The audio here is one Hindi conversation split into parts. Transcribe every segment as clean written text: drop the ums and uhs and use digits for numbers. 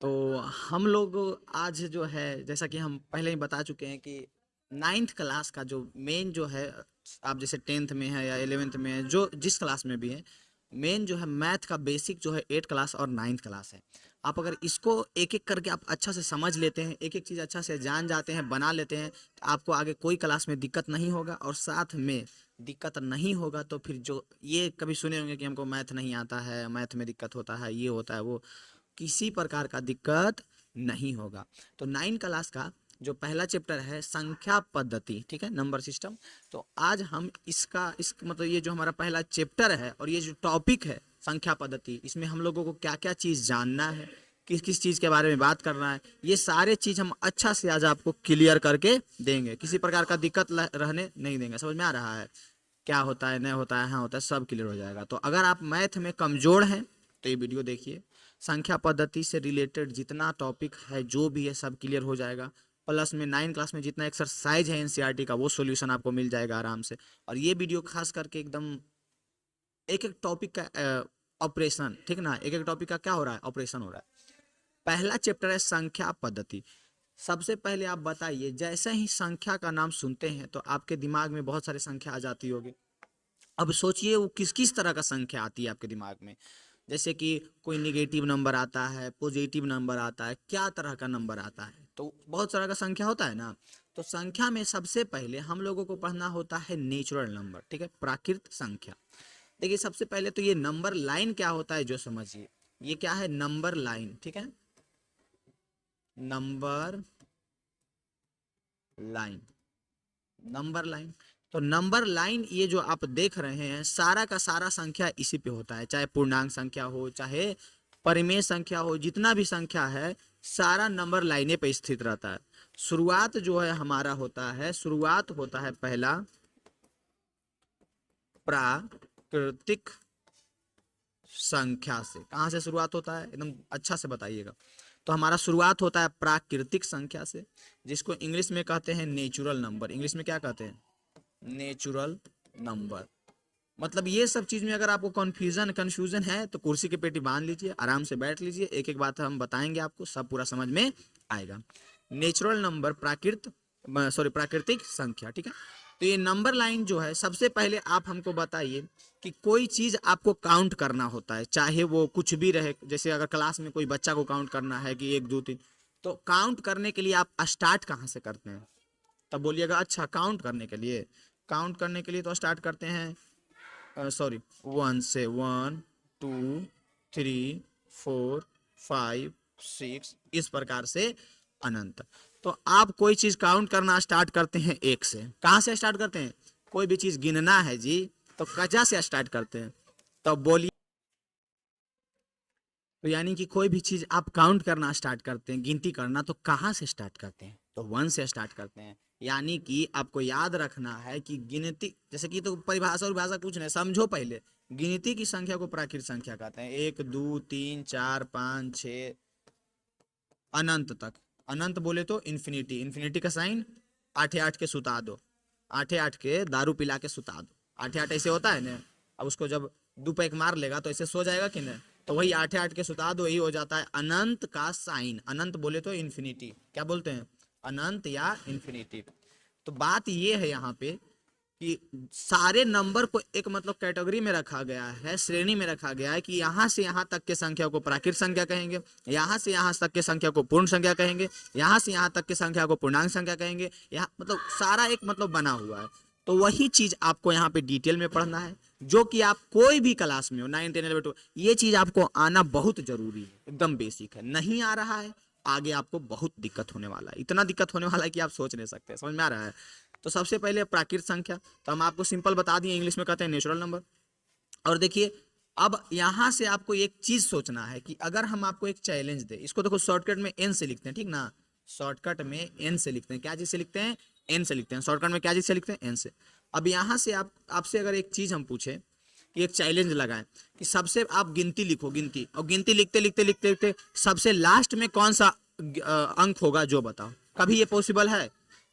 तो हम लोग आज जो है, जैसा कि हम पहले ही बता चुके हैं कि नाइन्थ क्लास का जो मेन जो है, आप जैसे टेंथ में है या इलेवेंथ में है, जो जिस क्लास में भी है, मेन जो है मैथ का बेसिक जो है एट क्लास और नाइन्थ क्लास है। आप अगर इसको एक एक करके आप अच्छा से समझ लेते हैं, एक एक चीज़ अच्छा से जान जाते हैं, बना लेते हैं, तो आपको आगे कोई क्लास में दिक्कत नहीं होगा। और साथ में दिक्कत नहीं होगा तो फिर जो ये कभी सुने होंगे कि हमको मैथ नहीं आता है, मैथ में दिक्कत होता है, ये होता है, वो किसी प्रकार का दिक्कत नहीं होगा। तो नाइन क्लास का जो पहला चैप्टर है संख्या पद्धति, ठीक है, नंबर सिस्टम। तो आज हम इस मतलब ये जो हमारा पहला चैप्टर है और ये जो टॉपिक है संख्या पद्धति, इसमें हम लोगों को क्या क्या चीज़ जानना है, किस किस चीज़ के बारे में बात करना है, ये सारे चीज़ हम अच्छा से आज आपको क्लियर करके देंगे। किसी प्रकार का दिक्कत रहने नहीं देंगे। समझ में आ रहा है क्या होता है, नहीं होता है, हाँ होता है, सब क्लियर हो जाएगा। तो अगर आप मैथ में कमज़ोर हैं तो ये वीडियो देखिए। संख्या पद्धति से रिलेटेड जितना टॉपिक है, जो भी है, सब क्लियर हो जाएगा। प्लस में नाइन क्लास में जितना एक्सरसाइज है एनसीईआरटी का, वो सॉल्यूशन आपको मिल जाएगा आराम से। और ये वीडियो खास करके एकदम एक एक टॉपिक का ऑपरेशन, ठीक ना, एक एक टॉपिक का क्या हो रहा है, ऑपरेशन हो रहा है। पहला चैप्टर है संख्या पद्धति। सबसे पहले आप बताइए, जैसे ही संख्या का नाम सुनते हैं तो आपके दिमाग में बहुत सारी संख्या आ जाती होगी। अब सोचिए वो किस किस तरह का संख्या आती है आपके दिमाग में। जैसे कि कोई निगेटिव नंबर आता है, पॉजिटिव नंबर आता है, क्या तरह का नंबर आता है, तो बहुत तरह का संख्या होता है ना। तो संख्या में सबसे पहले हम लोगों को पढ़ना होता है नेचुरल नंबर, ठीक है, प्राकृत संख्या। देखिए सबसे पहले तो ये नंबर लाइन क्या होता है जो समझिए। ये क्या है, नंबर लाइन, ठीक है, नंबर लाइन, नंबर लाइन। तो नंबर लाइन ये जो आप देख रहे हैं, सारा का सारा संख्या इसी पे होता है, चाहे पूर्णांक संख्या हो, चाहे परिमेय संख्या हो, जितना भी संख्या है सारा नंबर लाइने पे स्थित रहता है। शुरुआत जो है हमारा होता है, शुरुआत होता है पहला प्राकृतिक संख्या से। कहाँ से शुरुआत होता है, एकदम अच्छा से बताइएगा। तो हमारा शुरुआत होता है प्राकृतिक संख्या से, जिसको इंग्लिश में कहते हैं नेचुरल नंबर। इंग्लिश में क्या कहते हैं, नेचुरल नंबर। मतलब ये सब चीज में अगर आपको कंफ्यूजन है तो कुर्सी की पेटी बांध लीजिए, आराम से बैठ लीजिए, एक एक बात हम बताएंगे आपको, सब पूरा समझ में आएगा। नेचुरल नंबर, प्राकृतिक संख्या, ठीक है। तो ये नंबर लाइन जो है, सबसे पहले आप हमको बताइए कि कोई चीज आपको काउंट करना होता है, चाहे वो कुछ भी रहे। जैसे अगर क्लास में कोई बच्चा को काउंट करना है कि एक दो तीन, तो काउंट करने के लिए आप स्टार्ट कहाँ से करते हैं, तब बोलिएगा अच्छा काउंट करने के लिए तो स्टार्ट करते हैं, सॉरी, वन से, one, two, three, four, five, six, इस प्रकार से अनंत। तो आप कोई चीज काउंट करना स्टार्ट करते हैं एक से। कहाँ से स्टार्ट करते हैं, कोई भी चीज गिनना है जी तो कजा से स्टार्ट करते हैं, तो बोलिए। तो यानी कि कोई भी चीज आप काउंट करना स्टार्ट करते हैं, गिनती करना, तो कहाँ से स्टार्ट करते हैं, तो वन से स्टार्ट करते हैं। यानी कि आपको याद रखना है कि गिनती, जैसे कि तो परिभाषा और भाषा कुछ नहीं, समझो पहले। गिनती की संख्या को प्राकृत संख्या कहते हैं, एक दो तीन चार पाँच छः अनंत तक। अनंत बोले तो इन्फिनिटी, इन्फिनिटी का साइन आठे आठ के सुता दो, आठे आठ के दारू पिला के सुता दो। आठे आठ ऐसे होता है ना, अब उसको जब दो पैक मार लेगा तो ऐसे सो जाएगा कि नहीं, तो वही आठे आठ के सुता दो, यही हो जाता है अनंत का साइन। अनंत बोले तो इन्फिनिटी, क्या बोलते हैं, अनंत या इन्फिनिटी। तो बात ये है यहाँ पे कि सारे नंबर को एक मतलब कैटेगरी में रखा गया है, श्रेणी में रखा गया है कि यहाँ से यहाँ तक के संख्या को प्राकृत संख्या कहेंगे, यहाँ से यहाँ तक के संख्या को पूर्ण संख्या कहेंगे, यहाँ से यहाँ तक के संख्या को पूर्णांक संख्या कहेंगे। यहाँ मतलब सारा एक मतलब बना हुआ है। तो वही चीज आपको यहाँ पे डिटेल में पढ़ना है, जो कि आप कोई भी क्लास में हो, 9, 10, 11, 12, ये चीज आपको आना बहुत जरूरी है, एकदम बेसिक है। नहीं आ रहा है, आगे आपको बहुत दिक्कत होने वाला है, इतना दिक्कत होने वाला है कि आप सोच नहीं सकते। समझ में आ रहा है। तो सबसे पहले प्राकृत संख्या, तो हम आपको सिंपल बता दिए, इंग्लिश में कहते हैं नेचुरल नंबर। और देखिए, अब यहां से आपको एक चीज सोचना है कि अगर हम आपको एक चैलेंज दे, इसको देखो शॉर्टकट में एन से लिखते हैं, ठीक ना, शॉर्टकट में एन से लिखते हैं, क्या चीज से लिखते हैं, एन से लिखते हैं, शॉर्टकट में क्या चीज से लिखते हैं, एन से। अब यहां से आपसे अगर एक चीज हम पूछे कि एक चैलेंज लगाएं कि सबसे आप गिनती लिखो, गिनती, और गिनती लिखते लिखते लिखते लिखते सबसे लास्ट में कौन सा अंक होगा जो बताओ। कभी ये पॉसिबल है,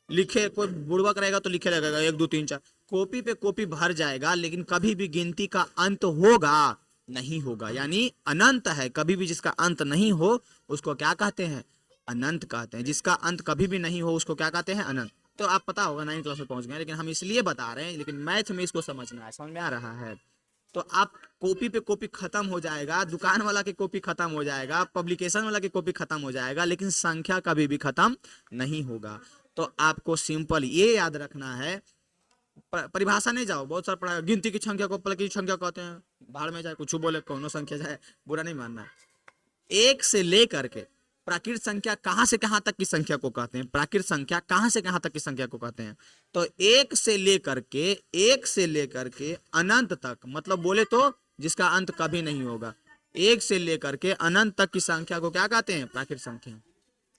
लिखे कोई बुड़बक रहेगा तो लिखे लगेगा एक दो तीन चार, कॉपी पे कॉपी भर जाएगा, लेकिन कभी भी गिनती का अंत होगा नहीं होगा। यानी अनंत है, कभी भी जिसका अंत नहीं हो उसको क्या कहते हैं? अनंत कहते हैं। जिसका अंत कभी भी नहीं हो उसको क्या कहते हैं? अनंत। तो आप पता होगा 9th क्लास में पहुंच गए, लेकिन हम इसलिए बता रहे हैं, लेकिन मैथ में इसको समझना है, समझ में आ रहा है? तो आप कॉपी पे कॉपी खत्म हो जाएगा, दुकान वाला की कॉपी खत्म हो जाएगा, पब्लिकेशन वाला की कॉपी खत्म हो जाएगा, लेकिन संख्या कभी भी खत्म नहीं होगा। तो आपको सिंपल ये याद रखना है, परिभाषा नहीं जाओ, बहुत सारा पढ़ा, गिनती की संख्या को पल की संख्या कहते हैं, भाड़ में जाए कुछ बोले, कौनो संख्या जाए, बुरा नहीं मानना। एक से लेकर के प्राकृत संख्या कहां से कहां तक की संख्या को कहते हैं? प्राकृत संख्या कहां से कहां तक की संख्या को कहते हैं? तो एक से लेकर के अनंत तक, मतलब बोले तो जिसका अंत कभी नहीं होगा, एक से लेकर के अनंत तक की संख्या को क्या कहते हैं? प्राकृत संख्या।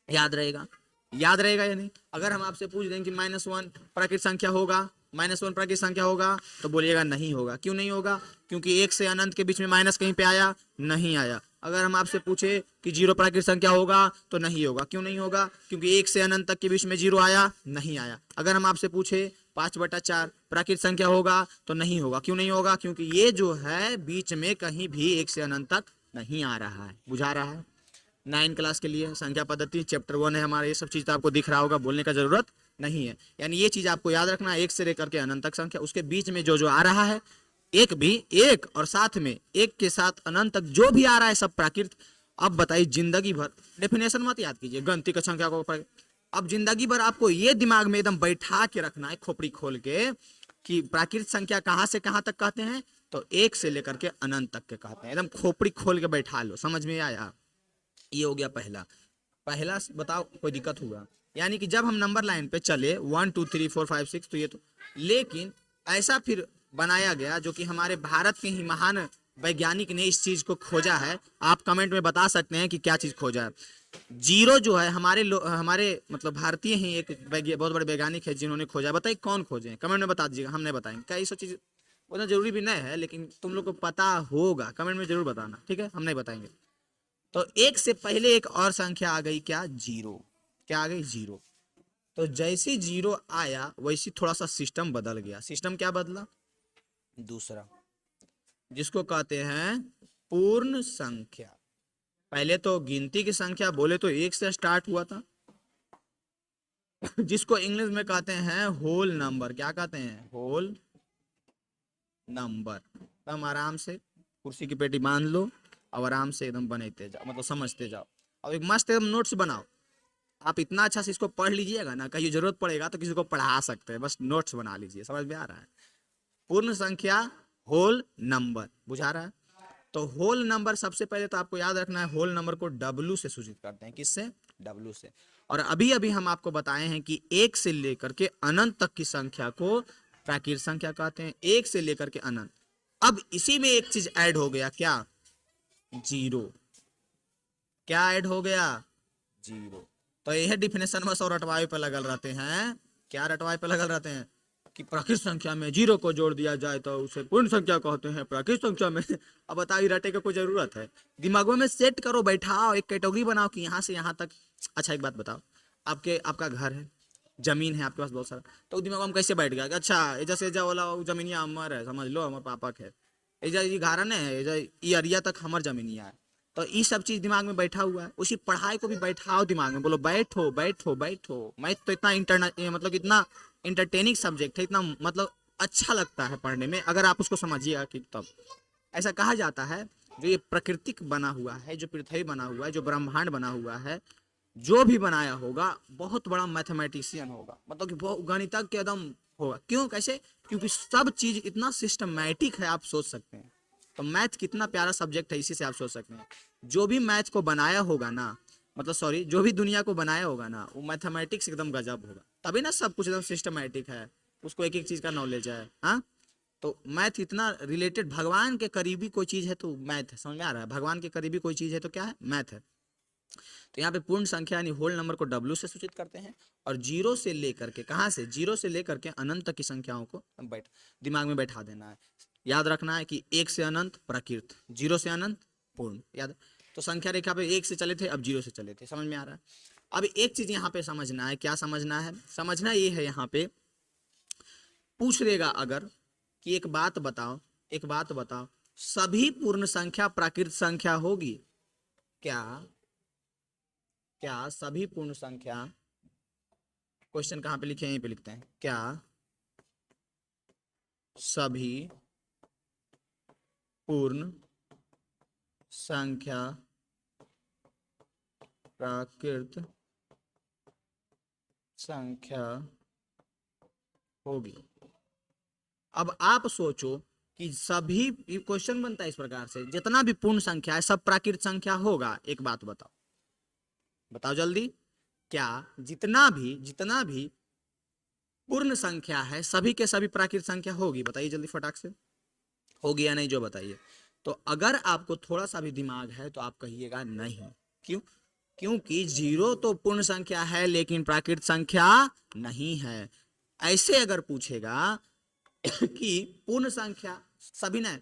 याद रहेगा? याद रहेगा या नहीं? अगर हम आपसे पूछ दें कि -1 प्राकृत संख्या होगा, -1 प्राकृत संख्या होगा, तो बोलिएगा नहीं होगा। क्यों नहीं होगा? क्योंकि एक से अनंत के बीच में माइनस कहीं पे आया? नहीं आया। अगर हम आपसे पूछे कि 0 प्राकृत संख्या होगा, तो नहीं होगा। क्यों नहीं होगा? क्योंकि एक से अनंत तक के बीच में 0 आया? नहीं आया। अगर हम आपसे पूछे 5/4 प्राकृत संख्या होगा, तो नहीं होगा। क्यों नहीं होगा? क्योंकि ये जो है बीच में कहीं भी एक से अनंत तक नहीं आ रहा है। बुझा रहा है? 9 क्लास के लिए संख्या पद्धति चैप्टर 1 है हमारा, ये सब चीज तो आपको दिख रहा होगा, बोलने का जरूरत नहीं है। यानी ये चीज आपको याद रखना है, एक से लेकर के अनंत तक संख्या, उसके बीच में जो जो आ रहा है, एक भी, एक और साथ में एक के साथ अनंत तक जो भी आ रहा है सब प्राकृत। अब बताइए, जिंदगी भर डेफिनेशन मत याद कीजिए, गणती की संख्या को अब जिंदगी भर आपको ये दिमाग में एकदम बैठा के रखना है, खोपड़ी खोल के, कि प्राकृत संख्या कहां से कहां तक कहते हैं? तो एक से लेकर के अनंत तक के कहते हैं। एकदम खोपड़ी खोल के बैठा लो। समझ में आया? ये हो गया पहला। पहला बताओ, कोई दिक्कत हुआ? यानी कि जब हम नंबर लाइन पे चले 1 2 3 4 5 6, तो ये तो, लेकिन ऐसा फिर बनाया गया जो कि हमारे भारत के ही महान वैज्ञानिक ने इस चीज को खोजा है। आप कमेंट में बता सकते हैं कि क्या चीज खोजा है। जीरो जो है हमारे मतलब भारतीय ही एक बहुत बड़े वैज्ञानिक है जिन्होंने खोजा। बताइए कौन खोजे? कमेंट में बता दीजिएगा, हम नहीं बताएंगे। क्या ये सब चीज उतना जरूरी भी नहीं है, लेकिन तुम लोग को पता होगा, कमेंट में जरूर बताना, ठीक है? हम नहीं बताएंगे। तो एक से पहले एक और संख्या आ गई, क्या? 0। क्या आ गई? 0। तो जैसे 0 आया वैसे थोड़ा सा सिस्टम बदल गया। सिस्टम क्या बदला? दूसरा, जिसको कहते हैं पूर्ण संख्या। पहले तो गिनती की संख्या बोले तो 1 से स्टार्ट हुआ था, जिसको इंग्लिश में कहते हैं होल नंबर। क्या कहते हैं? Whole number. तुम आराम से कुर्सी की पेटी बांध लो और आराम से एकदम बनाते जाओ, मतलब समझते जाओ। और एक मस्त एकदम नोट्स बनाओ। आप इतना अच्छा से इसको पढ़ लीजिएगा ना, कहीं जरूरत पड़ेगा तो किसी को पढ़ा सकते हैं, बस नोट्स बना लीजिए। समझ में आ रहा है? पूर्ण संख्या, होल नंबर। बुझा रहा है? तो होल नंबर सबसे पहले तो आपको याद रखना है, होल नंबर को डब्लू से सूचित करते हैं। किससे? डब्लू से। और अभी अभी हम आपको बताए हैं कि एक से लेकर के अनंत तक की संख्या को प्राकृत संख्या कहते हैं। एक से लेकर के अनंत। अब इसी में एक चीज ऐड हो गया, क्या? 0। क्या ऐड हो गया? 0। तो यह डिफिनेशन में सब रटवाए पे लगल रहते हैं। क्या रटवाए पे लगल रहते हैं? कि प्राकृत संख्या में 0 को जोड़ दिया जाए तो उसे पूर्ण संख्या कहते हैं, प्राकृत संख्या में। अब बताइए, रटे की कोई जरूरत है? दिमागों में सेट करो, बैठाओ, एक कैटेगरी बनाओ कि यहाँ से यहाँ तक। अच्छा एक बात बताओ, आपका घर है, जमीन है आपके पास बहुत सारा, तो दिमाग में कैसे बैठ गया कि अच्छा एजा से एजा वाला जमीनिया हमार है, समझ लो हमारे पापा के एजा ये घारा नहीं है, एजा ये अरिया तक हमार जमीनिया है। तो ये सब चीज दिमाग में बैठा हुआ है। उसी पढ़ाई को भी बैठाओ दिमाग में, बोलो बैठो बैठो बैठो। मैथ तो इतना मतलब इतना इंटरटेनिंग सब्जेक्ट है, इतना मतलब अच्छा लगता है पढ़ने में, अगर आप उसको समझिएगा कि तब। ऐसा कहा जाता है, जो ये प्रकृतिक बना हुआ है, जो पृथ्वी बना हुआ है, जो ब्रह्मांड बना हुआ है, जो भी बनाया होगा बहुत बड़ा मैथमेटिशियन होगा, मतलब कि बहुत गणितज्ञ एकदम होगा। क्यों? कैसे? क्योंकि सब चीज इतना सिस्टमैटिक है, आप सोच सकते हैं। तो मैथ कितना प्यारा सब्जेक्ट है, इसी से आप सोच सकते हैं। जो भी मैथ को बनाया होगा ना, मतलब सॉरी, जो भी दुनिया को बनाया होगा ना, वो मैथमेटिक्स एकदम गजब होगा, तभी ना सब कुछ एकदम सिस्टमैटिक है, उसको एक एक चीज का नॉलेज है। हाँ, तो मैथ इतना रिलेटेड, भगवान के करीबी कोई चीज है तो मैथ है। समझ में आ रहा है? भगवान के करीबी कोई चीज है तो क्या है? मैथ है। तो यहाँ पे पूर्ण संख्या यानी होल नंबर को डब्ल्यू से सूचित करते हैं। और 0 से लेकर के, कहाँ से? 0 से लेकर के अनंत तक की संख्याओं को दिमाग में बैठा देना है। याद रखना है कि 1 से अनंत प्राकृत, 0 से अनंत पूर्ण। याद? तो संख्या रेखा पे 1 से चले थे, अब 0 से चले थे। समझ में आ रहा है? अब एक चीज यहाँ पे समझना है। क्या समझना है? समझना ये है, यहाँ पे पूछ लेगा अगर कि एक बात बताओ, एक बात बताओ, सभी पूर्ण संख्या प्राकृत संख्या होगी? क्या क्या सभी पूर्ण संख्या, क्वेश्चन कहाँ पे लिखे हैं, यहीं पे लिखते हैं, क्या सभी पूर्ण संख्या प्राकृत संख्या होगी? अब आप सोचो कि सभी, क्वेश्चन बनता है इस प्रकार से, जितना भी पूर्ण संख्या है सब प्राकृत संख्या होगा? एक बात बताओ, बताओ जल्दी, क्या जितना भी पूर्ण संख्या है सभी के सभी प्राकृत संख्या होगी? बताइए जल्दी फटाक से, होगी या नहीं जो बताइए। तो अगर आपको थोड़ा सा भी दिमाग है तो आप कहिएगा नहीं। क्यों? क्योंकि जीरो तो पूर्ण संख्या है लेकिन प्राकृत संख्या नहीं है। ऐसे अगर पूछेगा कि पूर्ण संख्या सभी ना,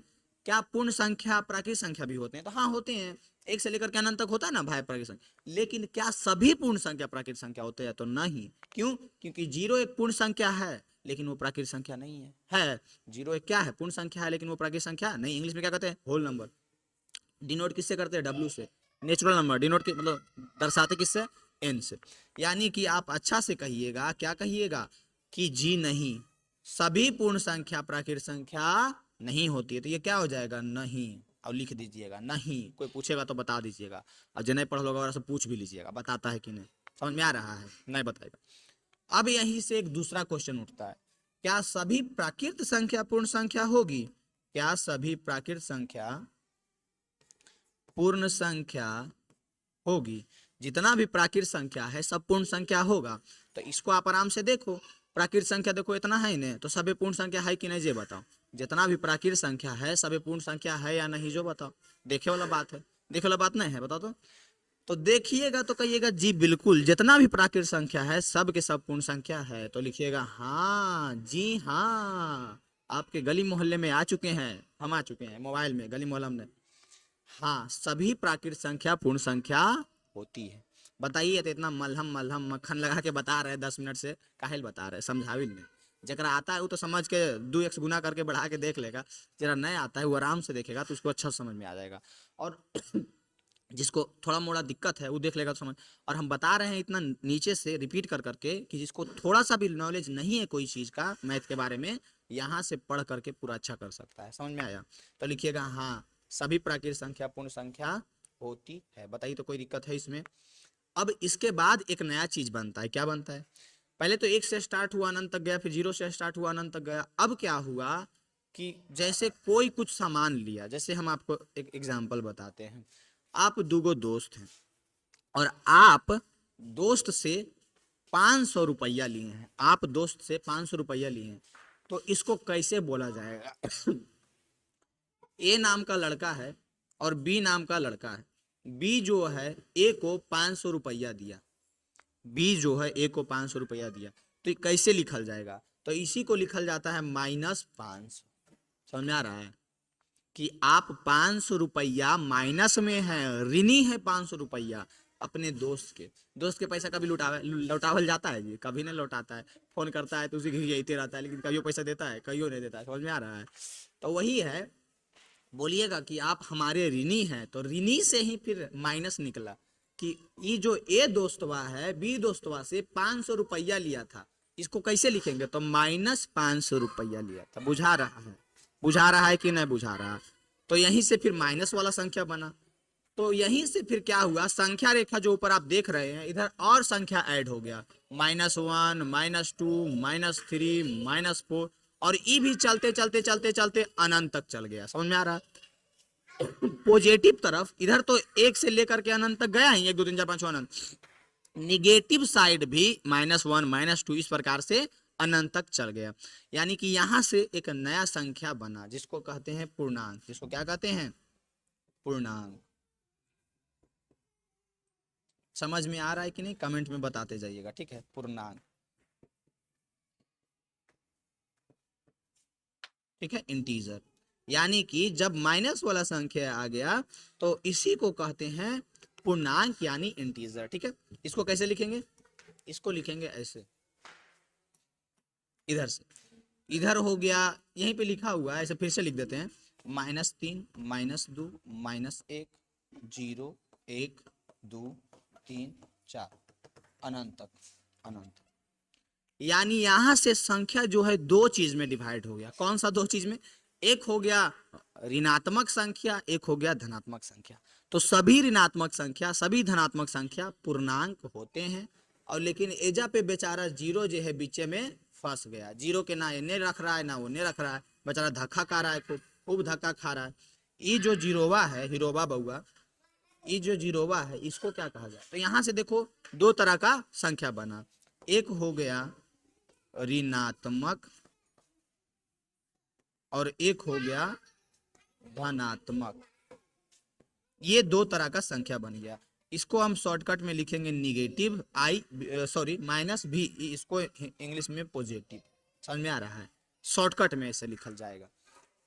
क्या पूर्ण संख्या प्राकृत संख्या भी होते हैं? तो हाँ होते हैं, एक से लेकर के अनंत तक होता है ना भाई प्राकृत संख्या। लेकिन क्या सभी पूर्ण संख्या प्राकृत संख्या होते हैं? तो नहीं। क्यों? क्योंकि जीरो एक पूर्ण संख्या है लेकिन वो प्राकृत संख्या नहीं है। जीरो एक क्या है? पूर्ण संख्या है लेकिन वो प्राकृत संख्या नहीं। इंग्लिश में क्या कहते हैं? Whole number. डिनोट किससे करते हैं? डब्ल्यू से। नेचुरल नंबर डिनोट के मतलब दर्शाते किससे? एन से। यानी कि आप अच्छा से कहिएगा, क्या कहिएगा कि जी नहीं, सभी पूर्ण संख्या प्राकृत संख्या नहीं होती है। तो ये क्या हो जाएगा? नहीं। और लिख दीजिएगा नहीं, कोई पूछेगा तो बता दीजिएगा, और जो नहीं पढ़ लोग वगैरह से पूछ भी लीजिएगा बताता है कि नहीं। समझ में आ रहा है? नहीं बताएगा। अब यहीं से एक दूसरा क्वेश्चन उठता है, क्या सभी प्राकृत संख्या पूर्ण संख्या होगी? क्या सभी प्राकृत संख्या पूर्ण संख्या होगी? जितना भी प्राकृत संख्या है सब पूर्ण संख्या होगा। तो इसको आप आराम से देखो, प्राकृत संख्या देखो इतना है नहीं, तो सभी पूर्ण संख्या है कि नहीं ये बताओ। जितना भी प्राकृत संख्या है सभी पूर्ण संख्या है या नहीं जो बताओ। देखे वाला बात है, देखे वाला बात नहीं है, बताओ तो देखिएगा तो कहिएगा जी बिल्कुल, जितना भी प्राकृत संख्या है सब के सब पूर्ण संख्या है। तो लिखिएगा हाँ जी हाँ, आपके गली मोहल्ले में आ चुके हैं, हम आ चुके हैं मोबाइल में, गली मोहल्ला में। हाँ, सभी प्राकृत संख्या पूर्ण संख्या होती है। बताइए, तो इतना मलहम मलहम मक्खन लगा के बता रहे 10 मिनट से, काहे बता रहे? समझावी नहीं। जरा आता है वो तो समझ के 2x गुना करके बढ़ा के देख लेगा। जरा नहीं आता है वो आराम से देखेगा तो उसको अच्छा समझ में आ जाएगा। और जिसको थोड़ा मोड़ा दिक्कत है वो देख लेगा तो समझ। और हम बता रहे हैं इतना नीचे से रिपीट कर करके कि जिसको थोड़ा सा भी नॉलेज नहीं है कोई चीज़ का मैथ के बारे में, यहाँ से पढ़ करके पूरा अच्छा कर सकता है। समझ में आया? तो लिखिएगा हाँ, सभी प्राकृत संख्या पूर्ण संख्या होती है। बताइए तो कोई दिक्कत है इसमें? अब इसके बाद एक नया चीज बनता है। क्या बनता है? पहले तो एक से स्टार्ट हुआ अनंत तक गया, फिर जीरो से स्टार्ट हुआ अनंत तक गया। अब क्या हुआ कि जैसे कोई कुछ सामान लिया, जैसे हम आपको एक एग्जांपल बताते हैं। आप दूगो दोस्त हैं और आप दोस्त से 500 रुपया लिए हैं, आप दोस्त से 500 रुपया लिए हैं। तो इसको कैसे बोला जाएगा? ए नाम का लड़का है और बी नाम का लड़का है। बी जो है ए को 500 रुपया दिया, बी जो है ए को 500 रुपया दिया। तो ये कैसे लिखल जाएगा? तो इसी को लिखल जाता है -500। समझ में आ रहा है कि आप 500 रुपया माइनस में है, ऋणी है 500 रुपया अपने दोस्त के पैसा कभी लौटावल जाता है जी? कभी नहीं लौटाता है। फोन करता है तो उसी के यही रहता है, लेकिन कभी पैसा देता है, कभी नहीं देता है। समझ में आ रहा है? तो वही है, बोलिएगा कि आप हमारे ऋणी हैं, तो ऋणी से ही फिर माइनस निकला कि ये जो ए दोस्तवा है बी दोस्तवा से 500 रुपया लिया था, इसको कैसे लिखेंगे? तो -500 रुपया लिया था। बुझा रहा है? बुझा रहा है कि नहीं बुझा रहा? तो यहीं से फिर माइनस वाला संख्या बना। तो यहीं से फिर क्या हुआ, संख्या रेखा जो ऊपर आप देख रहे हैं इधर और संख्या ऐड हो गया, -1 -2 -3 -4, और ये भी चलते चलते चलते चलते अनंत तक चल गया। समझ में आ रहा है? पॉजिटिव तरफ इधर तो एक से लेकर के अनंत तक गया ही, 1 2 3 4 5 6 अनंत। निगेटिव साइड भी -1 -2 इस प्रकार से अनंत तक चल गया। यानी कि यहां से एक नया संख्या बना जिसको कहते हैं पूर्णांक। जिसको क्या कहते हैं? पूर्णांक। समझ में आ रहा है कि नहीं? कमेंट में बताते जाइएगा, ठीक है? पूर्णांक, ठीक है? इंटीजर। यानी कि जब माइनस वाला संख्या आ गया तो इसी को कहते हैं पूर्णांक यानी इंटीजर, ठीक है? इसको कैसे लिखेंगे? इसको लिखेंगे ऐसे, इधर से। इधर हो गया, यहीं पे लिखा हुआ है, ऐसे फिर से लिख देते हैं। -3 -2 -1 0 1 2 3 4 अनंत तक, अनंत। यानी यहां से संख्या जो है दो चीज में डिवाइड हो गया। कौन सा दो चीज में? एक हो गया ऋणात्मक संख्या, एक हो गया धनात्मक संख्या। तो सभी ऋणात्मक संख्या, सभी धनात्मक संख्या पूर्णांक होते हैं। और लेकिन एजा पे बेचारा जीरो जो है बीचे में फंस गया। जीरो के ना इन्हें रख रहा है ना उन्हें रख रहा है, बेचारा धक्का खा रहा है, खूब खूब धक्का खा रहा है। ये जो जीरोवा है, हीरोवा बउआ, ये जो जीरोवा है इसको क्या कहा जाए? तो यहां से देखो दो तरह का संख्या बना। एक हो गया ऋणात्मक और एक हो गया धनात्मक। ये दो तरह का संख्या बन गया। इसको हम शॉर्टकट में लिखेंगे निगेटिव आई, सॉरी -भी, इसको इंग्लिश में पॉजिटिव। समझ में आ रहा है? शॉर्टकट में ऐसे लिखल जाएगा।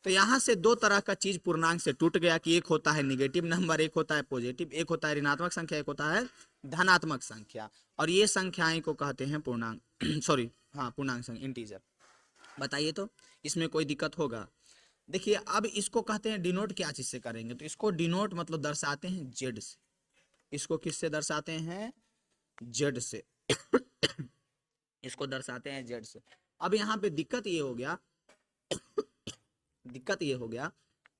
तो यहां से दो तरह का चीज पूर्णांक से टूट गया कि एक होता है निगेटिव नंबर, एक होता है पॉजिटिव, एक होता है ऋणात्मक संख्या, एक होता है धनात्मक संख्या। और ये संख्याएं को कहते हैं पूर्णांक सॉरी हाँ पूर्णांक संख्या, इंटीजर। बताइए तो इसमें कोई दिक्कत होगा? देखिए अब इसको कहते हैं डिनोट क्या चीज से करेंगे? तो इसको डिनोट मतलब दर्शाते हैं जेड से। इसको किससे दर्शाते हैं? जेड से। इसको दर्शाते हैं जेड से। अब यहाँ पे दिक्कत ये हो गया, दिक्कत ये हो गया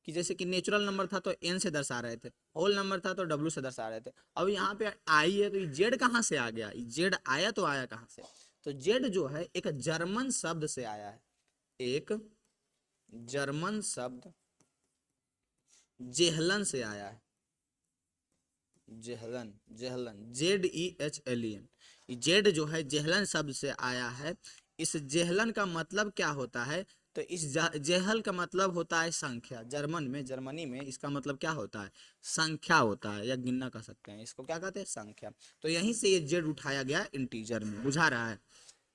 कि जैसे कि नेचुरल नंबर था तो एन से दर्शा रहे थे, होल नंबर था तो डब्ल्यू से दर्शा रहे थे। अब यहाँ पे आई है तो ये जेड कहाँ से आ गया? जेड आया तो आया कहाँ से? तो जेड जो है एक जर्मन शब्द से आया है, एक जर्मन शब्द जेहलन से आया है। जेहलन, जेहलन, ZEHLEN। जेड जो है जेहलन शब्द से आया है। इस जेहलन का मतलब क्या होता है? तो इस जेहल का मतलब होता है संख्या। जर्मन में, जर्मनी में इसका मतलब क्या होता है? संख्या होता है, या गिनना कह सकते हैं। इसको क्या कहते हैं? संख्या। तो यहीं से ये जेड उठाया गया इंटीजर में। बुझा रहा है?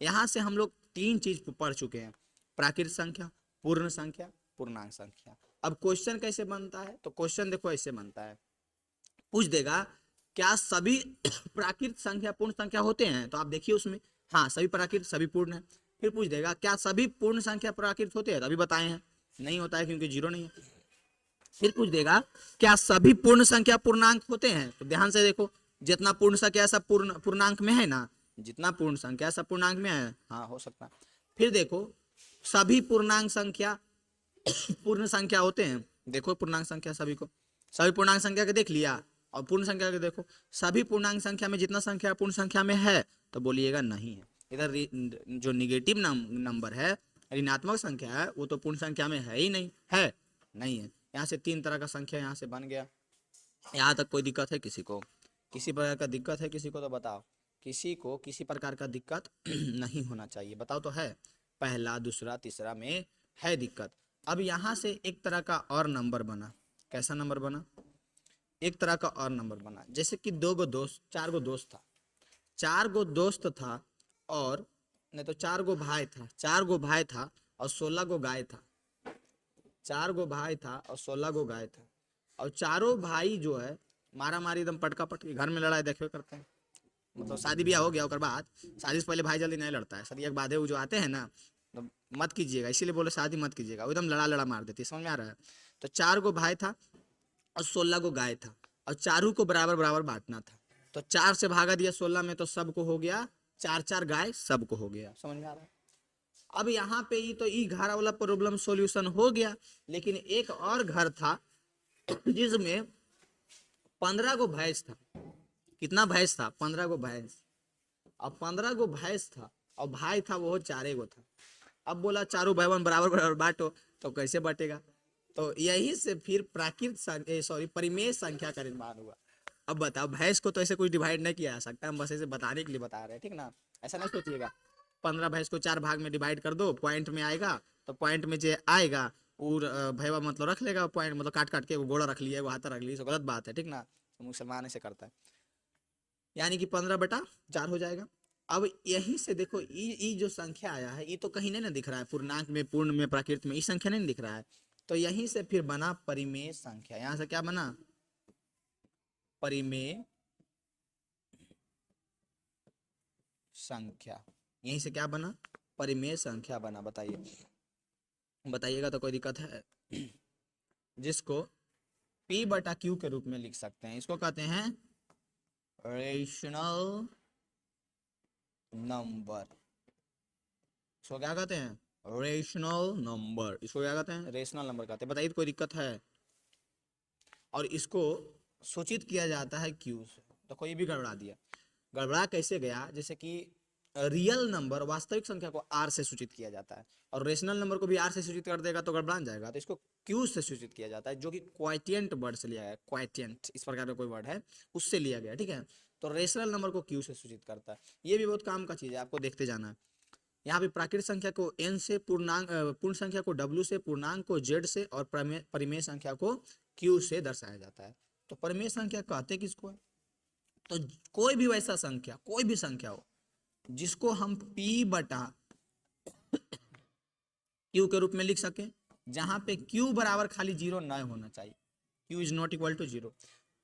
यहाँ से हम लोग तीन चीज पढ़ चुके हैं, प्राकृत संख्या, पूर्ण संख्या, पूर्णांक संख्या। अब क्वेश्चन कैसे बनता है? तो क्वेश्चन देखो ऐसे बनता है, पूछ देगा क्या सभी प्राकृत संख्या पूर्ण संख्या होते हैं? तो आप देखिए उसमें हाँ सभी प्राकृत, सभी पूर्ण है। फिर पूछ देगा क्या सभी पूर्ण संख्या प्राकृत होते हैं? तो अभी बताए हैं नहीं होता है क्योंकि जीरो नहीं है। फिर पूछ देगा क्या सभी पूर्ण संख्या पूर्णांक होते हैं? तो ध्यान से देखो, जितना पूर्ण संख्या सब पूर्णांक में है ना, जितना पूर्ण संख्या सब पूर्णांक में है, हाँ हो सकता है। फिर देखो सभी पूर्णांक संख्या पूर्ण संख्या होते हैं। देखो पूर्णांक संख्या सभी को, सभी पूर्णांक संख्या के देख लिया, और पूर्ण संख्या के देखो सभी पूर्णांक संख्या में जितना संख्या पूर्ण संख्या में है, तो बोलिएगा नहीं है। इधर जो निगेटिव नंबर है, ऋणात्मक संख्या है, वो तो पूर्ण संख्या में है ही नहीं, है नहीं है। यहाँ से तीन तरह का संख्या यहाँ से बन गया। यहाँ तक कोई दिक्कत है किसी को? किसी प्रकार का दिक्कत है किसी को? तो बताओ। किसी को किसी प्रकार का दिक्कत नहीं होना चाहिए, बताओ तो है? पहला दूसरा तीसरा में है दिक्कत। अब यहाँ से एक तरह का और नंबर बना। कैसा नंबर बना? एक तरह का और नंबर बना, जैसे कि दो गो दोस्त, चार गो दोस्त था, चार गो दोस्त था, और नहीं तो चार गो भाई था, चार गो भाई था और 16 गो गाय था। चार गो भाई था और 16 गो गाय था। और चारों भाई जो है मारा मारी एकदम पटका पटकी, घर में लड़ाई देखे करते हैं। मतलब शादी ब्याह हो गया, और बाद शादी से पहले भाई जल्दी नहीं लड़ता है, शादी के बाद वो जो आते हैं ना, तो मत कीजिएगा, इसीलिए बोले शादी मत कीजिएगा, वो एकदम लड़ा लड़ा मार देती है। समझ में आ रहा है? तो चार गो भाई था और 16 गो गाय था, और चारों को बराबर बराबर बांटना था। तो चार से भागा दिया 16 में, तो सबको हो गया चार चार गाय, सबको हो गया। समझ में आ रहा है? अब यहाँ पे ही तो ई घर वाला प्रॉब्लम सॉल्यूशन हो गया। लेकिन एक और घर था जिसमें 15 गो भैंस था। कितना भैंस था? 15 गो भैंस। अब 15 गो भैंस था और भाई था वो चारे गो था। अब बोला चारों भाई बहन बराबर बराबर बांटो, तो कैसे बटेगा? तो यही से फिर प्राकृत सॉरी परिमेय संख्या का निर्माण हुआ। अब बताओ, भैंस को तो ऐसे कुछ डिवाइड नहीं किया जा सकता, हम बस ऐसे बताने के लिए बता रहे हैं, ठीक ना? ऐसा नहीं सोचिएगा 15 भैंस को 4 भाग में डिवाइड कर दो, पॉइंट में आएगा, तो पॉइंट में जो आएगा वो भैया मतलब रख लेगा, पॉइंट मतलब काट काट के वो घोड़ा रख लिया, वो हाथा रख लिया, गलत बात है, ठीक ना? तो मुसलमान ऐसे करता है। यानी कि 15/4 हो जाएगा। अब यहीं से देखो ई जो संख्या आया है, ये तो कहीं नहीं ना दिख रहा है, पूर्णांक में, पूर्ण में, प्राकृत में, ये संख्या नहीं दिख रहा है। तो यहीं से फिर बना परिमेय संख्या। यहां से क्या बना? परिमेय संख्या। यहीं से क्या बना? परिमेय संख्या बना। बताइए, बताइएगा तो कोई दिक्कत है? जिसको P बटा Q के रूप में लिख सकते हैं। इसको कहते हैं रेशनल नंबर। इसको क्या कहते हैं? Rational number. इसको क्या कहते हैं? रेशनल नंबर कहते हैं। बताइए कोई दिक्कत है? और इसको सूचित किया जाता है Q से। तो कोई भी गड़बड़ा दिया। गड़बड़ा कैसे गया? जैसे कि रियल नंबर, वास्तविक संख्या को R से सूचित किया जाता है और रेशनल नंबर को भी R से सूचित कर देगा तो गड़बड़ा जाएगा। तो इसको Q से सूचित किया जाता है, जो कि क्वाइटिएंट वर्ड से लिया गया है। क्वाइटिएंट इस प्रकार का कोई वर्ड है, उससे लिया गया। ठीक है, तो रेशनल नंबर को Q से सूचित करता है। ये भी बहुत काम का चीज है, आपको देखते जाना है। यहाँ पे प्राकृत संख्या को N से, पूर्ण संख्या को W से, पूर्णांक को Z से और परिमेय संख्या को Q से दर्शाया जाता है। तो परिमेय संख्या कहते किसको है? तो कोई भी वैसा संख्या, कोई भी संख्या हो जिसको हम P बटा Q के रूप में लिख सके, जहां पे Q बराबर खाली 0 न होना चाहिए, Q is not equal to 0।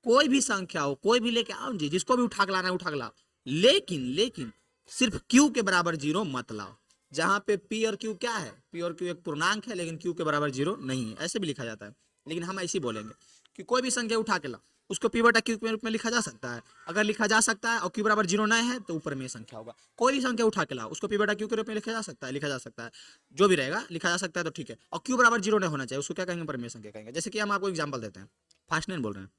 कोई भी संख्या हो, कोई भी लेके आओ जी, जिसको भी उठा के लाना है उठा के लाओ, लेकिन सिर्फ Q के बराबर 0 मत लाओ। जहां पे P और Q क्या है? P और Q एक पूर्णांक है, लेकिन Q के बराबर 0 नहीं है, ऐसे भी लिखा जाता है। लेकिन हम ऐसे ही बोलेंगे कि कोई भी संख्या उठा के लाओ, उसको P बटा Q के रूप में लिखा जा सकता है। अगर लिखा जा सकता है और Q बराबर 0 नहीं है तो ऊपर में संख्या होगा। कोई भी संख्या उठा के लाओ, उसको P बटा Q के रूप में लिखा जा सकता है, लिखा जा सकता है, जो भी रहेगा लिखा जा सकता है, तो ठीक है। और Q बराबर 0 नहीं होना चाहिए, उसको क्या कहेंगे? परिमेय संख्या कहेंगे। जैसे कि हम आपको एग्जाम्पल देते हैं, फास्ट नहीं बोल रहे हैं,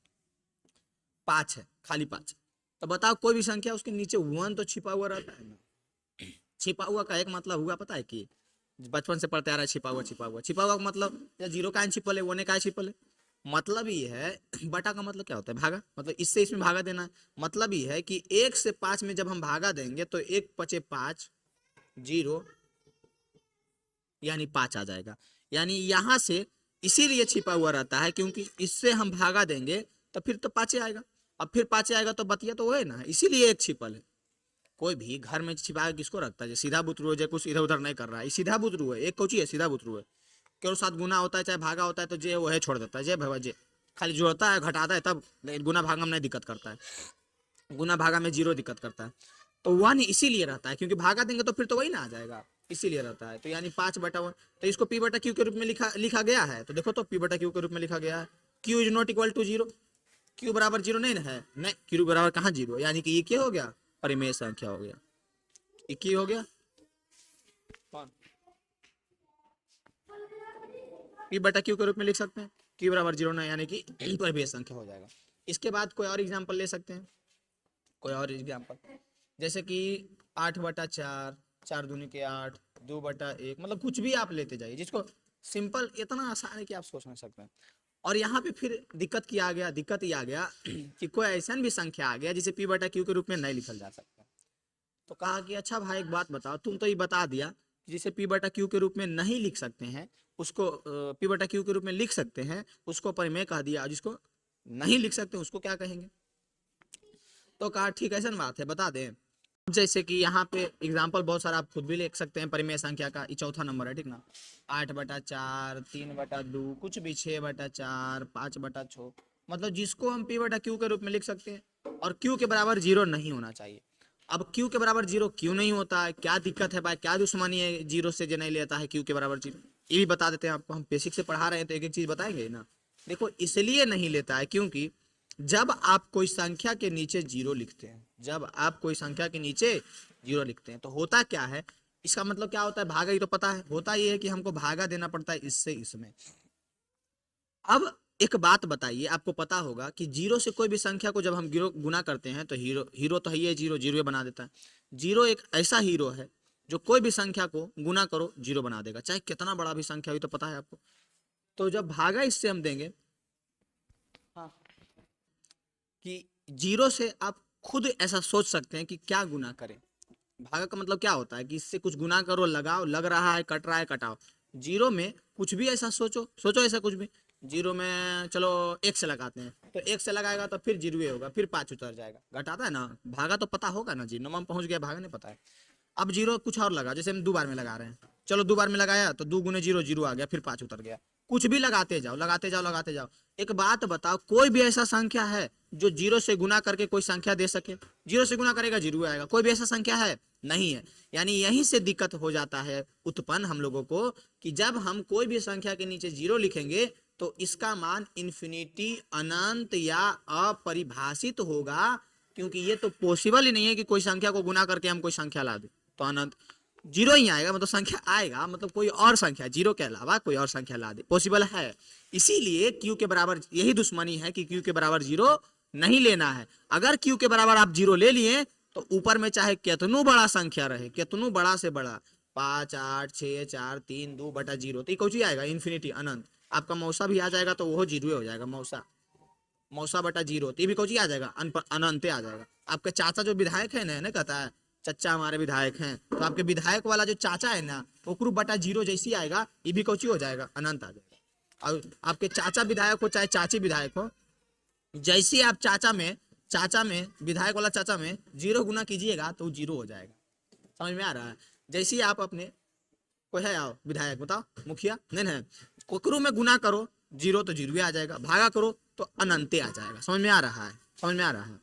5 है, खाली 5, तो बताओ कोई भी संख्या उसके नीचे 1 तो छिपा हुआ रहता है ना। छिपा हुआ का एक मतलब हुआ पता है कि बचपन से पढ़ते आ रहा है, छिपा हुआ छिपा हुआ। छिपा हुआ का मतलब या 0 का छिपल है, 1 का छिपल है, मतलब ये है। बटा का मतलब क्या होता है? भागा, मतलब इससे इसमें भागा देना है। मतलब ये है कि 1 से 5 में जब हम भागा देंगे तो 1 पचे 5, 0 यानी 5 आ जाएगा। यानी यहां से इसीलिए छिपा हुआ रहता है, क्योंकि इससे हम भागा देंगे तो फिर तो 5 आएगा। अब फिर 5 आएगा तो बतिया तो वो है ना, इसीलिए एक छिपल है। कोई भी घर में छिपा के किसको रखता है? सीधा बुतरू है, जो कुछ इधर उधर नहीं कर रहा है, सीधा बुतरू है। एक कोची है, सीधा बुतरू है। क्यों? साथ गुना होता है चाहे भागा होता है तो जे वो है छोड़ देता है, जे भवा जे खाली जोड़ता है घटाता है तब, गुना भागा में नहीं दिक्कत करता है। गुना भागा में 0 दिक्कत करता है। तो 1 इसीलिए रहता है क्योंकि भागा देंगे तो फिर तो वही ना आ जाएगा, इसीलिए रहता है। तो यानी 5/1, तो इसको P बटा Q के रूप में लिखा गया है। तो देखो तो P बटा Q के रूप में लिखा गया है। Q is not equal to 0, Q बराबर 0 नहीं है, नहीं, Q बराबर कहाँ 0, यानी कि ये क्या हो गया? परिमेय संख्या हो गया। ये क्या हो गया? P बटा Q के रूप में लिख सकते हैं। Q बराबर 0 नहीं, यानी कि परिमेय संख्या हो जाएगा। इसके बाद कोई और एग्जाम्पल ले सकते हैं, कोई और एग्जाम्पल, जैसे कि 8/4, 4 दूनी के 8, 2/1, मतलब कुछ भी आप लेते जाइए जिसको सिंपल, इतना आसान है कि आप सोच नहीं सकते हैं। और यहाँ पे फिर दिक्कत ये आ गया कि कोई ऐसा भी संख्या आ गया जिसे P बटा Q के रूप में नहीं लिखल जा सकता। तो कहा कि अच्छा भाई एक बात बताओ, तुम तो ये बता दिया कि जिसे P बटा Q के रूप में नहीं लिख सकते हैं उसको P बटा Q के रूप में लिख सकते हैं, उसको परिमेय कह दिया। जिसको नहीं लिख सकते उसको क्या कहेंगे? तो कहा ठीक है, ऐसा बात है, बता दें। जैसे कि यहाँ पे एग्जाम्पल बहुत सारा आप खुद भी लिख सकते हैं परिमेय संख्या का। ये चौथा नंबर है, ठीक ना? 8/4, 3/2, कुछ भी 6/4, 5/6, मतलब जिसको हम P बटा Q के रूप में लिख सकते हैं। और Q के बराबर 0 नहीं होना चाहिए। अब Q के बराबर 0 क्यों नहीं होता है? क्या दिक्कत है भाई? क्या दुश्मनी है 0 से जो नहीं लेता है Q के बराबर 0? ये भी बता देते हैं आपको, हम बेसिक से पढ़ा रहे हैं तो एक एक चीज बताएंगे ना। देखो इसलिए नहीं लेता है क्योंकि जब आप कोई संख्या के नीचे 0 लिखते हैं, जब आप कोई संख्या के नीचे 0 लिखते हैं तो होता क्या है? इसका मतलब क्या होता है? भागा ही तो पता है, होता ये है कि हमको भागा देना पड़ता है इससे इसमें। अब एक बात बताइए, आपको पता होगा कि 0 से कोई भी संख्या को जब हम गुना करते हैं तो हीरो तो है ही, 0 0 बना देता है। 0 एक ऐसा हीरो है जो कोई भी संख्या को गुना करो 0 बना देगा, चाहे कितना बड़ा भी संख्या हुई, तो पता है आपको। तो जब भागा इससे हम देंगे, हाँ, कि 0 से आप खुद ऐसा सोच सकते हैं कि क्या गुना करें। भागा का मतलब क्या होता है कि इससे कुछ गुना करो, लगाओ, लग रहा है, कट रहा है, कटाओ। 0 में कुछ भी ऐसा सोचो ऐसा कुछ भी। 0 में चलो 1 से लगाते हैं, तो 1 से लगाएगा तो फिर 0 होगा, फिर 5 उतर जाएगा, घटाता है ना। भागा तो पता होगा ना, 0 में पहुंच गया, भागा नहीं पता है। अब 0 कुछ और लगा, जैसे हम 2 बार में लगा रहे हैं, चलो 2 बार में लगाया तो 2 गुने 0 0 आ गया, फिर 5 उतर गया। कुछ भी लगाते जाओ, लगाते जाओ, लगाते जाओ। एक बात बताओ, कोई भी ऐसा संख्या है जो 0 से गुना करके कोई संख्या दे सके? 0 से गुना करेगा 0 आएगा, कोई भी ऐसा संख्या है? नहीं है। यानी यहीं से दिक्कत हो जाता है उत्पन्न हम लोगों को, कि जब हम कोई भी संख्या के नीचे 0 लिखेंगे तो इसका मान इन्फिनिटी, अनंत या अपरिभाषित होगा, क्योंकि ये तो पॉसिबल ही नहीं है कि कोई संख्या को गुना करके हम कोई संख्या ला दे। तो अनंत जीरो ही आएगा, मतलब संख्या आएगा, मतलब कोई और संख्या जीरो के अलावा कोई और संख्या ला दे, पॉसिबल है। इसीलिए क्यू के बराबर, यही दुश्मनी है कि क्यू के बराबर जीरो नहीं लेना है। अगर क्यू के बराबर आप जीरो ले लिए तो ऊपर में चाहे कितनो बड़ा संख्या रहे, कितनो बड़ा से बड़ा, 5 8 6 4 3 2 बटा जीरो, तो ये कौन सी आएगा, इन्फिनिटी, अनंत। आपका मौसा भी आ जाएगा तो वो जीरो हो जाएगा, मौसा, मौसा बटा जीरो, तो ये भी कौन सी आ जाएगा, अनंत आ जाएगा। आपके चाचा जो विधायक है ना कहता है चचा हमारे विधायक हैं, तो आपके विधायक वाला जो चाचा है ना, ओकरू बटा जीरो जैसी आएगा, ये भी कौन सी हो जाएगा, अनंत आ जाएगा। और आपके चाचा विधायक हो चाहे चाची विधायक हो, जैसे आप चाचा में विधायक वाला चाचा में जीरो गुना कीजिएगा तो जीरो हो जाएगा। समझ में आ रहा है। जैसे आप अपने कोई है आओ विधायक बताओ, मुखिया नहीं है, कोकरू में गुना करो जीरो तो जीरो आ जाएगा, भागा करो तो अनंत आ जाएगा। समझ में आ रहा है, समझ में आ रहा है।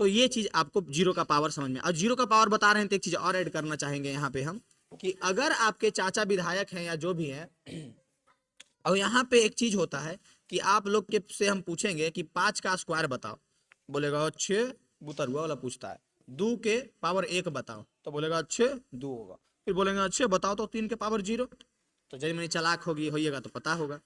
तो ये चीज आपको जीरो का पावर समझ में, और जीरो का पावर बता रहे हैं तो एक चीज और ऐड करना चाहेंगे यहाँ पे हम, कि अगर आपके चाचा विधायक हैं या जो भी है, और यहाँ पे एक चीज होता है कि आप लोग के से हम पूछेंगे कि 5 का स्क्वायर बताओ, बोलेगा 6, बुतरुआ वाला पूछता है 2 के पावर 1 बताओ, तो बोलेगा 6 2 होगा, फिर बोलेंगे अच्छे बताओ तो 3 के पावर 0, तो जब मैंने चालाक होइएगा तो पता होगा।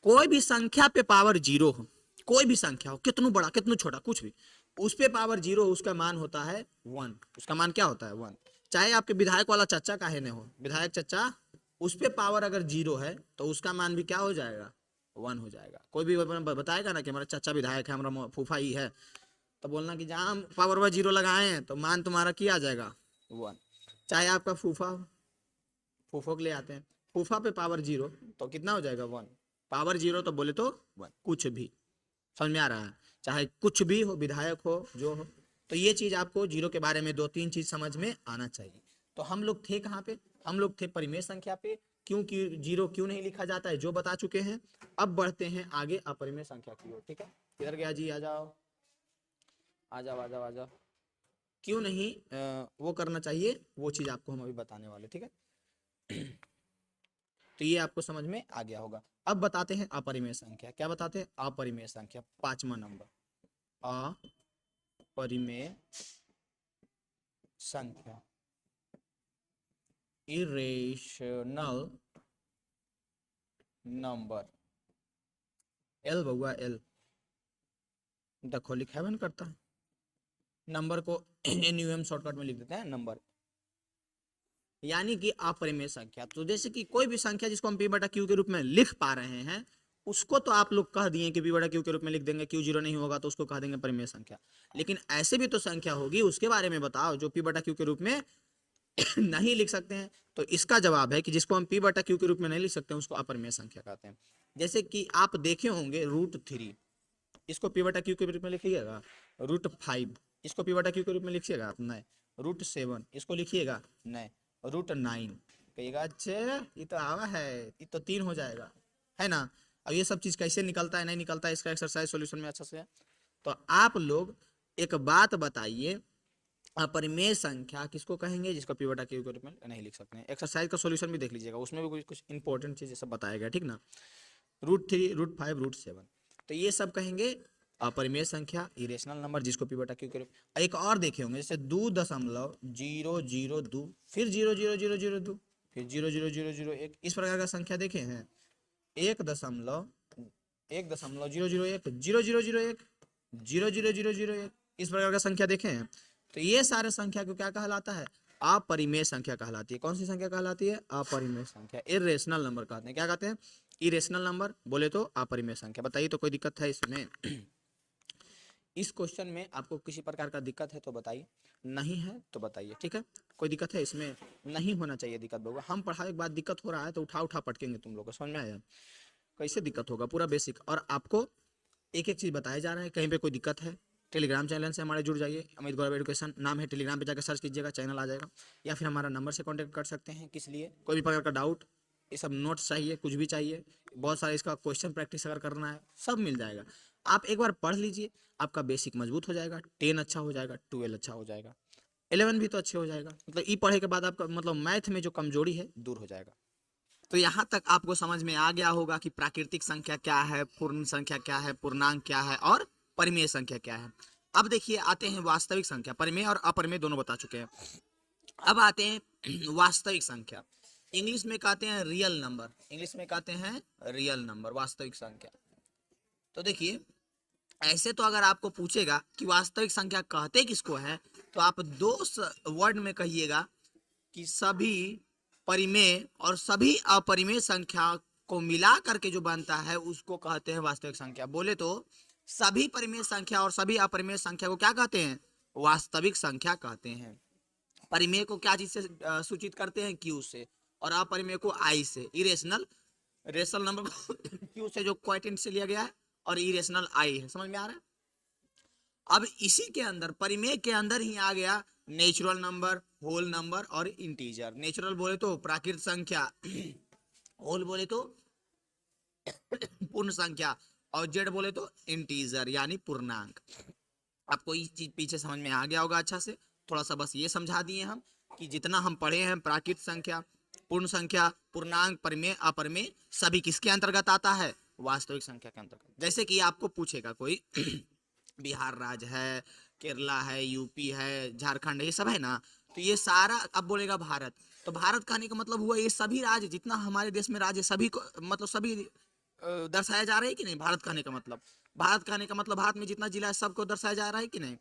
कोई भी संख्या पे पावर जीरो हो, कोई भी संख्या हो, कितना बड़ा कितना छोटा कुछ भी, उस पे पावर जीरो, उसका मान होता है 1, उसका मान क्या होता है 1। चाहे आपके विधायक वाला चचा काहे न हो, विधायक चचा, उस पे पावर अगर जीरो है तो उसका मान भी क्या हो जाएगा, 1 हो जाएगा। कोई भी बताएगा ना कि हमारा चाचा विधायक है, हमारा फूफा ही है, तो बोलना कि जहाँ हम पावर में जीरो लगाए हैं तो मान तुम्हारा क्या आ जाएगा 1। चाहे आपका फूफा हो, फूफो के लिए आते हैं, फूफा पे पावर जीरो तो कितना हो जाएगा 1, पावर जीरो तो बोले तो 1, कुछ भी। समझ में आ रहा है, चाहे कुछ भी हो, विधायक हो जो हो, तो ये चीज आपको जीरो के बारे में 2-3 चीज समझ में आना चाहिए। तो हम लोग थे कहाँ पे, हम लोग थे परिमेय संख्या पे, क्योंकि जीरो क्यों नहीं लिखा जाता है जो बता चुके हैं। अब बढ़ते हैं आगे अपरिमेय संख्या की ओर। ठीक है, किधर गया जी, आ जाओ आ जाओ आ जाओ आ जाओ। क्यों नहीं वो करना चाहिए, वो चीज आपको हम अभी बताने वाले। ठीक है, तो ये आपको समझ में आ गया होगा। अब बताते हैं अपरिमेय संख्या, क्या बताते हैं, अपरिमेय संख्या, 5वां नंबर, अपरिमेय संख्या, इरेशनल नंबर, एल बउआ एल, देखो लिखा है करता है, नंबर को NUM शॉर्टकट में लिख देते हैं नंबर, यानी कि अपरिमेय संख्या। तो जैसे कि कोई भी संख्या जिसको हम P बटा Q के रूप में लिख पा रहे हैं, उसको तो आप लोग कह दिए कि P बटा Q के रूप में लिख देंगे, Q जीरो नहीं होगा तो उसको कह देंगे परिमेय संख्या। लेकिन ऐसे भी तो संख्या होगी, उसके बारे में बताओ, जो P बटा Q के रूप में नहीं लिख सकते हैं। तो इसका जवाब है कि जिसको हम P बटा Q के रूप में नहीं लिख सकते हैं उसको अपरिमेय संख्या कहते हैं। जैसे कि आप देखे होंगे √3, इसको P बटा Q के रूप में लिखिएगा, √5 इसको P बटा Q के रूप में लिखिएगा आप, नहीं, √7 इसको लिखिएगा, नहीं, √9 कहिएगा, अच्छे ये तो आवा है, ये तो 3 हो जाएगा, है ना। अब ये सब चीज कैसे निकलता है नहीं निकलता है, इसका एक्सरसाइज सॉल्यूशन में अच्छा से है। तो आप लोग एक बात बताइए, अपरिमेय संख्या किसको कहेंगे, जिसको P बटा Q के रूप में नहीं लिख सकते हैं। एक्सरसाइज का सॉल्यूशन भी देख लीजिएगा, उसमें भी कुछ कुछ इंपॉर्टेंट चीजें सब बताया गया, ठीक ना। √3 √5 √7, तो ये सब कहेंगे अपरिमेय संख्या, इरेशनल नंबर, जिसको P बटा Q के रूप। एक और देखे होंगे, जैसे 2.002, फिर 0.0002, फिर 0.0001, इस प्रकार का संख्या देखे हैं। 1.001 0001 0.0001 इस प्रकार का संख्या देखे हैं। तो ये सारे संख्या को क्या कहलाता है, अपरिमेय संख्या कहलाती है। कौन सी संख्या कहलाती है, अपरिमेय संख्या, इरेशनल नंबर कहते हैं। क्या कहते हैं, इरेशनल नंबर, बोले तो अपरिमेय संख्या। बताइए तो कोई दिक्कत है इसमें इस क्वेश्चन में आपको किसी प्रकार का दिक्कत है तो बताइए, नहीं है तो बताइए, ठीक है। कोई दिक्कत है इसमें, नहीं होना चाहिए दिक्कत होगा। हम पढ़ाई के बाद दिक्कत हो रहा है तो उठा उठा पटकेंगे तुम लोग को, समझ में आया, कैसे दिक्कत होगा, पूरा बेसिक। और आपको एक एक चीज बताया जा रहा है, कहीं पे कोई दिक्कत है टेलीग्राम चैनल से हमारे जुड़ जाइए, अमित गौरव एजुकेशन नाम है, टेलीग्राम पे जाकर सर्च कीजिएगा, चैनल आ जाएगा। या फिर हमारा नंबर से कांटेक्ट कर सकते हैं, किस लिए, कोई भी प्रकार का डाउट, ये सब नोट्स चाहिए, कुछ भी चाहिए, बहुत सारे इसका क्वेश्चन प्रैक्टिस अगर करना है, सब मिल जाएगा। आप एक बार पढ़ लीजिए, आपका बेसिक मजबूत हो जाएगा, 10 अच्छा हो जाएगा, 12 अच्छा हो जाएगा, 11 भी तो अच्छे हो जाएगा। मतलब ई पढ़े के बाद आपका मतलब मैथ में जो कमजोरी है दूर हो जाएगा। तो यहाँ तक आपको समझ में आ गया होगा कि प्राकृतिक संख्या क्या है, पूर्ण संख्या क्या है, पूर्णांक क्या है और परिमेय संख्या क्या है। अब देखिए आते हैं वास्तविक संख्या, परिमेय और अपरिमेय दोनों बता चुके हैं। अब आते हैं वास्तविक संख्या, इंग्लिश में कहते हैं रियल नंबर, इंग्लिश में कहते हैं रियल नंबर, वास्तविक संख्या। तो देखिए ऐसे तो अगर आपको पूछेगा कि वास्तविक संख्या कहते किसको है, तो आप दो वर्ड में कहिएगा कि सभी परिमेय और सभी अपरिमेय संख्या को मिला करके जो बनता है उसको कहते हैं वास्तविक संख्या। बोले तो सभी परिमेय संख्या और सभी अपरिमेय संख्या को क्या कहते हैं, वास्तविक संख्या कहते हैं। परिमेय को क्या चीज से सूचित करते हैं, क्यू से, और अपरिमेय को आई से, इरेशनल, रेशनल नंबर को क्यू से जो क्वोटिएंट से लिया गया है और इरेशनल आई है। समझ में आ रहा है। अब इसी के अंदर परिमेय के अंदर ही आ गया नेचुरल नंबर, होल नंबर और इंटीजर। नेचुरल बोले तो प्राकृतिक संख्या, होल बोले तो पूर्ण संख्या और जेड बोले तो इंटीजर यानी पूर्णांक। आपको ये चीज पीछे समझ में आ गया होगा अच्छा से। थोड़ा सा बस ये समझा दिए हम कि जितना हम पढ़े हैं प्राकृतिक संख्या, पूर्ण संख्या, पूर्णांक, परिमेय, अपरिमेय, सभी किसके अंतर्गत आता है, वास्तविक संख्या के अंतर्गत। जैसे कि आपको पूछेगा कोई बिहार राज्य है, केरला है, यूपी है, झारखंड है, ये सब है ना, तो ये सारा अब बोलेगा भारत, तो भारत कहने का मतलब हुआ ये सभी राज्य जितना हमारे देश में राज्य सभी को मतलब सभी दर्शाया जा रहा है कि नहीं। भारत कहने का मतलब, भारत कहने का मतलब भारत में जितना जिला है सबको दर्शाया जा रहा है कि नहीं।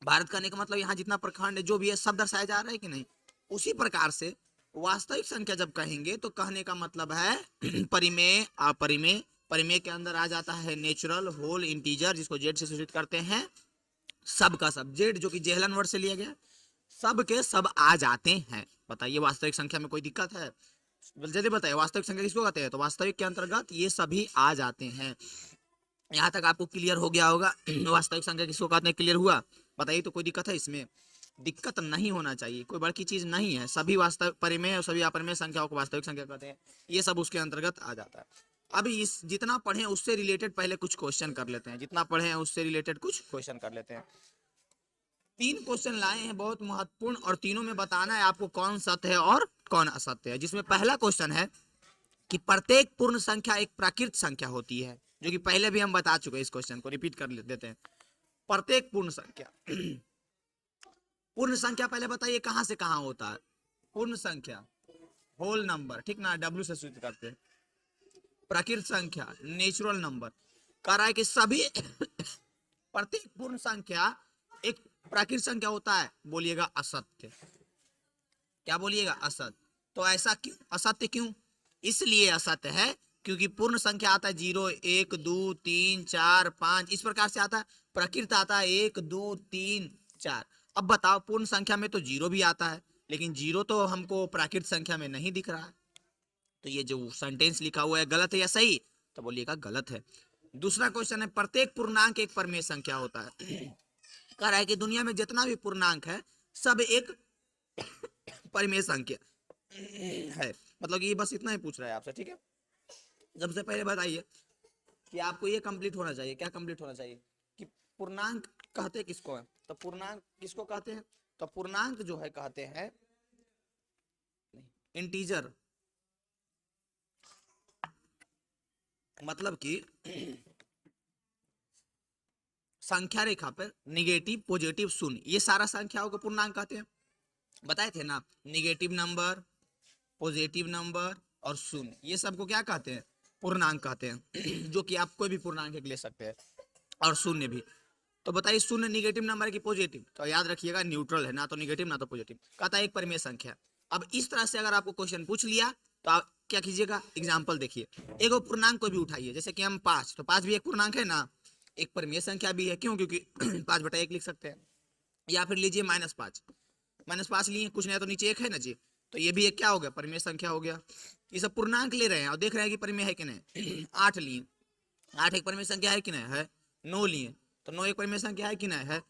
भारत कहने का मतलब यहाँ जितना प्रखंड है जो भी है सब दर्शाया जा रहा है कि नहीं। उसी प्रकार से वास्तविक संख्या जब कहेंगे तो कहने का मतलब है परिमेय, अपरिमेय। परिमेय के अंदर आ जाता है नेचुरल, होल, इंटीजर जिसको जेड से सूचित करते हैं, सब का सब, जेड जो कि जेहलन वर्ड से लिया गया, सब के सब आ जाते हैं। बताइए वास्तविक संख्या में कोई दिक्कत है, जल्दी बताइए वास्तविक संख्या किसको कहते हैं, तो वास्तविक के अंतर्गत ये सभी आ जाते हैं। यहाँ तक आपको क्लियर हो गया होगा वास्तविक संख्या किसको कहते हैं, क्लियर हुआ। बताइए तो कोई दिक्कत है इसमें, दिक्कत नहीं होना चाहिए, कोई बड़ी चीज नहीं है। सभी वास्तविक परिमेय और सभी अपरिमेय संख्याओं को वास्तविक संख्या कहते हैं, ये सब उसके अंतर्गत आ जाता है। अभी इस जितना पढ़े उससे रिलेटेड पहले कुछ क्वेश्चन कर लेते हैं, जितना पढ़े हैं उससे रिलेटेड कुछ क्वेश्चन कर लेते हैं। 3 क्वेश्चन लाए हैं बहुत महत्वपूर्ण, और तीनों में बताना है आपको कौन सत्य है और कौन असत्य है। जिसमें पहला क्वेश्चन है कि प्रत्येक पूर्ण संख्या एक प्राकृत संख्या होती है, जो कि पहले भी हम बता चुके हैं। इस क्वेश्चन को रिपीट कर देते हैं। प्रत्येक पूर्ण संख्या पूर्ण संख्या पहले बताइए कहां से कहां होता है। पूर्ण संख्या होल नंबर, ठीक ना, डब्ल्यू से सूचित करते हैं। प्राकृत संख्या नेचुरल नंबर। कह रहा है कि सभी प्रत्येक पूर्ण संख्या एक प्राकृत संख्या होता है, बोलिएगा असत्य। क्या बोलिएगा, असत्य। तो ऐसा क्यों, असत्य क्यों, इसलिए असत्य है क्योंकि पूर्ण संख्या आता है 0, 1, 2, 3, 4, 5 इस प्रकार से आता है। प्रकृत आता है 1, 2, 3, 4। अब बताओ पूर्ण संख्या में तो 0 भी आता है, लेकिन 0 तो हमको प्राकृत संख्या में नहीं दिख रहा है। तो ये जो सेंटेंस लिखा हुआ है गलत है या सही, तो बोलिएगा गलत है। दूसरा क्वेश्चन है प्रत्येक पूर्णांक एक परिमेय संख्या होता है। कह रहा है कि दुनिया में जितना भी पूर्णांक है सब एक परिमेय संख्या है। मतलब कि ये बस इतना ही पूछ रहा है आपसे, ठीक है। सबसे पहले बताइए कि आपको ये कंप्लीट होना चाहिए, क्या कंप्लीट होना चाहिए कि पूर्णांक कहते किसको है। तो पूर्णांक किसको कहते हैं, तो पूर्णांक जो है कहते हैं इंटीजर, मतलब कि संख्या रेखा पर निगेटिव, पॉजिटिव, शून्य, ये सारा संख्याओं को पूर्णांक कहते हैं। बताए थे ना, निगेटिव नंबर, पॉजिटिव नंबर और शून्य, ये सबको क्या कहते हैं, पूर्णांक कहते हैं। जो कि आप कोई भी पूर्णांक ले सकते हैं, और शून्य भी। तो बताइए शून्य निगेटिव नंबर की पॉजिटिव, तो याद रखिएगा न्यूट्रल है, ना तो निगेटिव ना तो पॉजिटिव। कहता है एक परिमेय संख्या। अब इस तरह से अगर आपको क्वेश्चन पूछ लिया तो आप क्या कीजिएगा, एग्जाम्पल देखिए। एक पूर्णांक को भी उठाइए, जैसे कि हम 5, तो 5 भी एक पूर्णांक है ना, एक परिमेय संख्या भी है। क्यों, क्योंकि 5/1 लिख सकते हैं। या फिर लीजिए -5, -5 लिए, कुछ नहीं तो नीचे 1 है ना जी, तो ये भी एक क्या हो गया, परिमेय संख्या हो गया। ये सब पूर्णांक ले रहे हैं और देख रहे हैं कि परिमेय है कि नहीं। 8 लिए, 8 एक परिमेय संख्या है कि नहीं है। 9 लिए, तो 9 एक परिमेय संख्या है कि नहीं है।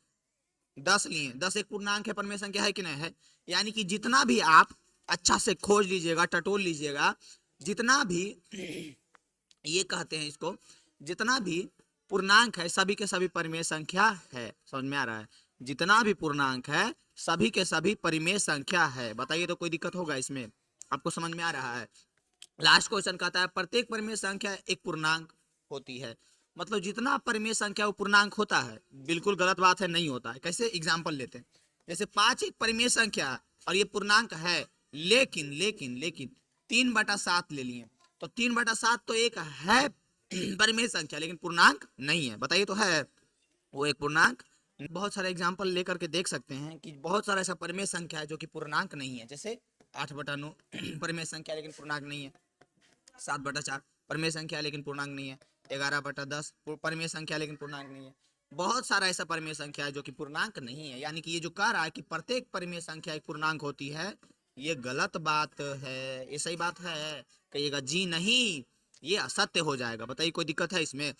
10 लिए, 10 एक पूर्णांक है, परिमेय संख्या है कि नहीं है। यानी कि जितना भी आप अच्छा से खोज लीजिएगा, टटोल लीजिएगा, जितना भी ये कहते हैं इसको, जितना भी पूर्णांक है सभी के सभी परिमेय संख्या है। समझ में आ रहा है, जितना भी पूर्णांक है सभी के सभी परिमेय संख्या है। बताइए तो कोई दिक्कत होगा इसमें, आपको समझ में आ रहा है। लास्ट क्वेश्चन कहता है प्रत्येक परिमेय संख्या एक पूर्णांक होती है। मतलब जितना परिमेय संख्या वो पूर्णांक होता है, बिल्कुल गलत बात है, नहीं होता है। कैसे? एग्जांपल लेते हैं, जैसे 5 एक परिमेय संख्या है और ये पूर्णांक है, लेकिन लेकिन लेकिन 3/7 ले लिए, तो 3/7 तो एक है परिमेय संख्या, लेकिन पूर्णांक नहीं है। बताइए, तो है वो एक पूर्णांक? बहुत सारे एग्जाम्पल लेकर के देख सकते हैं कि बहुत सारा ऐसा परिमेय संख्या है जो कि पूर्णांक नहीं है। जैसे 8/9 परिमेय संख्या लेकिन पूर्णांक नहीं है, 7/4 परिमेय संख्या लेकिन पूर्णांक नहीं है, 11/10 परिमेय संख्या लेकिन पूर्णांक नहीं है। बहुत सारा ऐसा परिमेय संख्या है जो कि पूर्णांक नहीं है। यानी कि ये जो कह रहा है कि प्रत्येक परिमेय संख्या एक पूर्णांक होती है, ये गलत बात है। ये सही बात है? कहिएगा जी नहीं, ये असत्य हो जाएगा। बताइए, कोई दिक्कत है इसमें?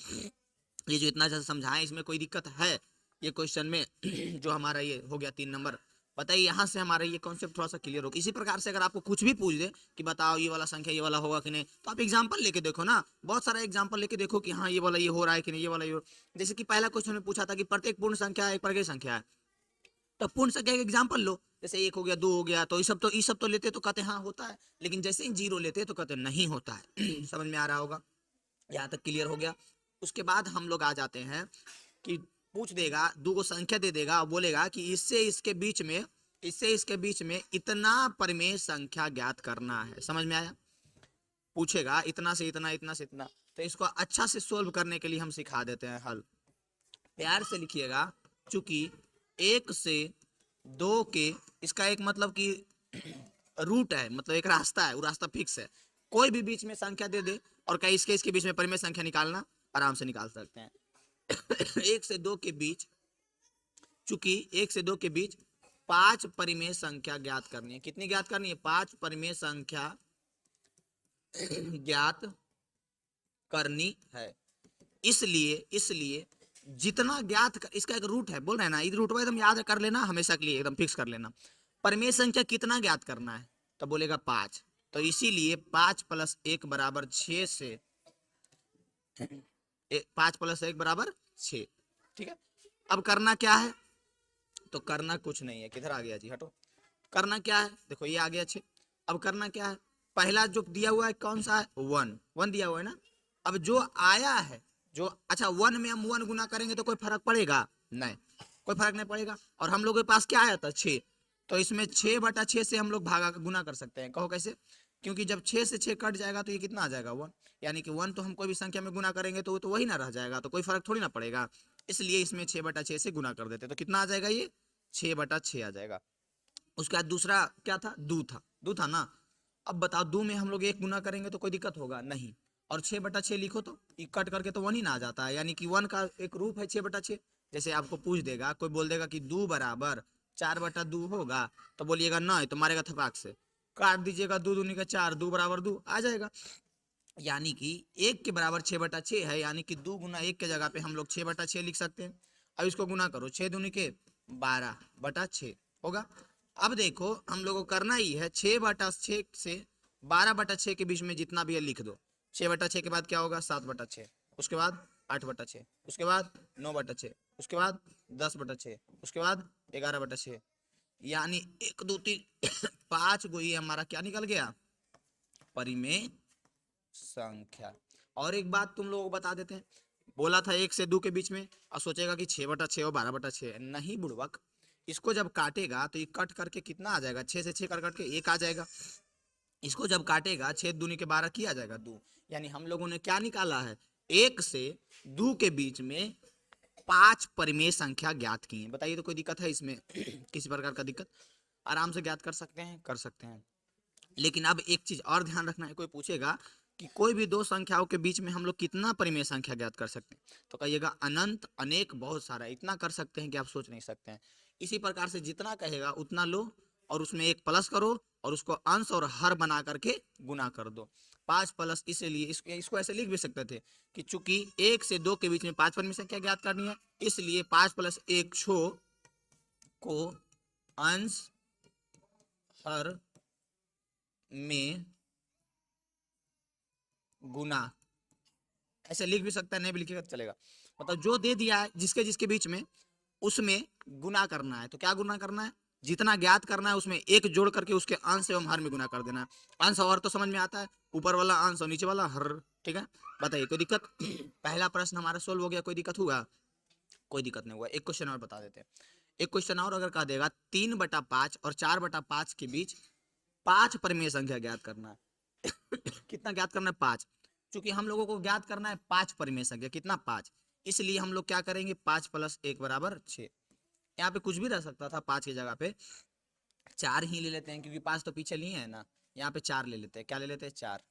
ये जो इतना ज्यादा समझाएं, इसमें कोई दिक्कत है ये क्वेश्चन में? जो हमारा ये हो गया 3 नंबर। बताइए, यहाँ से हमारा ये कॉन्सेप्ट थोड़ा सा क्लियर हो। इसी प्रकार से अगर आपको कुछ भी पूछ दे कि बताओ ये वाला संख्या ये वाला होगा कि नहीं, तो आप एग्जांपल लेके देखो ना, बहुत सारा एग्जांपल लेके देखो कि हाँ ये वाला ये हो रहा है कि नहीं, ये वाला ये जैसे कि पहला क्वेश्चन में पूछा था कि प्रत्येक पूर्ण संख्या एक परिमेय संख्या है, तो पूर्ण संख्या का एग्जांपल लो। जैसे 1 हो गया, 2 हो गया, तो ये सब तो लेते तो कहते हाँ होता है, लेकिन जैसे ही 0 लेते तो कहते नहीं होता है। समझ में आ रहा होगा? यहाँ तक क्लियर हो गया। उसके बाद हम लोग आ जाते हैं कि पूछ देगा, दो को संख्या दे देगा और बोलेगा कि इससे इसके बीच में इतना परिमेय संख्या ज्ञात करना है। समझ में आया? पूछेगा इतना से इतना, इतना से इतना, तो इसको अच्छा से सोल्व करने के लिए हम सिखा देते हैं हल। प्यार से लिखिएगा, चूंकि 1 से 2 के, इसका एक मतलब कि रूट है, मतलब एक रास्ता है, वो रास्ता फिक्स है। कोई भी बीच में संख्या दे दे और कहीं इसके बीच में परिमेय संख्या निकालना, आराम से निकाल सकते हैं। 1 से 2 के बीच, चूंकि 1 से 2 के बीच 5 परिमेय संख्या ज्ञात करनी है। कितनी ज्ञात करनी है? 5 परिमेय संख्या ज्ञात करनी है। इसलिए जितना ज्ञात कर, इसका एक रूट है, बोल रहे हैं ना, इस रूट को एकदम याद कर लेना, हमेशा के लिए एकदम फिक्स कर लेना। परिमेय संख्या कितना ज्ञात करना है? तो बोलेगा 5, तो इसीलिए 5 + 1 = 6 से 5 + 1 = 6। ठीक है, अब करना क्या है? तो करना कुछ नहीं है। किधर आ गया जी, हटो। करना क्या है? देखो ये आ गया 6। अब करना क्या है? पहला जो दिया हुआ है कौन सा है? 1 1 दिया हुआ है ना। अब जो आया है, जो अच्छा 1 में हम 1 गुना करेंगे तो कोई फर्क पड़ेगा? नहीं, कोई फर्क नहीं पड़ेगा। और हम लोगों के पास क्या आया था? 6। तो इसमें 6/6 से हम लोग भागा गुना कर सकते हैं। कहो कैसे? क्योंकि जब 6 से 6 कट जाएगा तो ये कितना आ जाएगा? 1। यानी कि 1 तो हम कोई भी संख्या में गुना करेंगे तो वो तो वही ना रह जाएगा, तो कोई फर्क थोड़ी ना पड़ेगा। इसलिए इसमें 6/6 से गुना कर देते, तो कितना आ जाएगा? ये 6/6 आ जाएगा। उसके बाद दूसरा क्या था? दो था ना। अब बताओ, दो में हम लोग 1 गुना करेंगे तो कोई दिक्कत होगा? नहीं। और 6/6 लिखो तो कट करके तो 1 ही ना आ जाता है। यानी कि 1 का एक रूप है 6/6। जैसे आपको पूछ देगा, कोई बोल देगा कि 2 = 4/2 होगा, तो बोलिएगा नहीं, तो मारेगा थपाक से, काट दीजिएगा, 2 दूनी का 4, 2 = 2 आ जाएगा। यानी कि 1 के बराबर 6/6 है, यानी कि 2 गुना 1 के जगह पे हम लोग 6/6 लिख सकते हैं। अब इसको गुना करो, 6 दूनी के 12/6 होगा। अब देखो, हम लोगों को करना ही है 6/6 से 12/6 के बीच में जितना भी है लिख दो। 6/6 के बाद क्या होगा? 7/6, उसके बाद 8/6, उसके बाद 9/6, उसके बाद 10/6, उसके बाद 11/6। यानी 1 2 3 5 गो, ये हमारा क्या निकल गया? परिमेय संख्या। और एक बात तुम लोगों को बता देते हैं, बोला था 1 से 2 के बीच में, और सोचेगा कि 6/6 और 12/6। नहीं बुड़वक, इसको जब काटेगा तो ये कट करके कितना आ जाएगा? 6 से 6 कट करके 1 आ जाएगा। इसको जब काटेगा 6 दूनी के 12 किया जाएगा 2। यानी हम लोगों ने क्या निकाला है? 1 से 2 के बीच में 5 परिमेय संख्या ज्ञात की है। बताइए, तो कोई दिक्कत है इसमें? किसी प्रकार का दिक्कत? आराम से ज्ञात कर सकते हैं, कर सकते हैं। लेकिन अब एक चीज और ध्यान रखना है, कोई पूछेगा कि कोई भी दो संख्याओं के बीच में हम लोग कितना परिमेय संख्या ज्ञात कर सकते हैं, तो कहिएगा अनंत, अनेक, बहुत सारा। इतना कर सकते हैं कि आप सोच नहीं सकते हैं। इसी प्रकार से जितना कहेगा उतना लो और उसमें एक प्लस करो और उसको अंश और हर बना करके गुना कर दो। 5 प्लस, इसलिए इसको ऐसे लिख भी सकते थे कि चूंकि 1 से 2 के बीच में 5 परिमेय संख्या ज्ञात करनी है, इसलिए 5 + 1 छो को अंश हर में गुना, ऐसे लिख भी सकता है, नहीं भी लिखेगा तो चलेगा। मतलब जो दे दिया है जिसके जिसके बीच में, उसमें गुना करना है। तो क्या गुना करना है? जितना ज्ञात करना है उसमें एक जोड़ करके उसके अंश एवं हर में गुना कर देना है। अंश और तो समझ में आता है, ऊपर वाला अंश और नीचे वाला हर, ठीक है। बताइए कोई दिक्कत? पहला प्रश्न हमारा सोल्व हो गया, कोई दिक्कत हुआ? कोई दिक्कत नहीं हुआ। एक क्वेश्चन और बता देते हैं। एक क्वेश्चन और अगर कह देगा 3/5 और 4/5 के बीच 5 परिमेय संख्या ज्ञात करना है। कितना ज्ञात करना है? 5। चूंकि हम लोगों को ज्ञात करना है 5 परिमेय संख्या, कितना? 5। इसलिए हम लोग क्या करेंगे, 5 + 1 = 6। यहाँ पे कुछ भी रह सकता था, 5 की जगह पे 4 ही ले लेते हैं, क्योंकि 5 तो पीछे लिए है ना। यहाँ पे 4 ले लेते हैं। क्या ले लेते हैं? 4।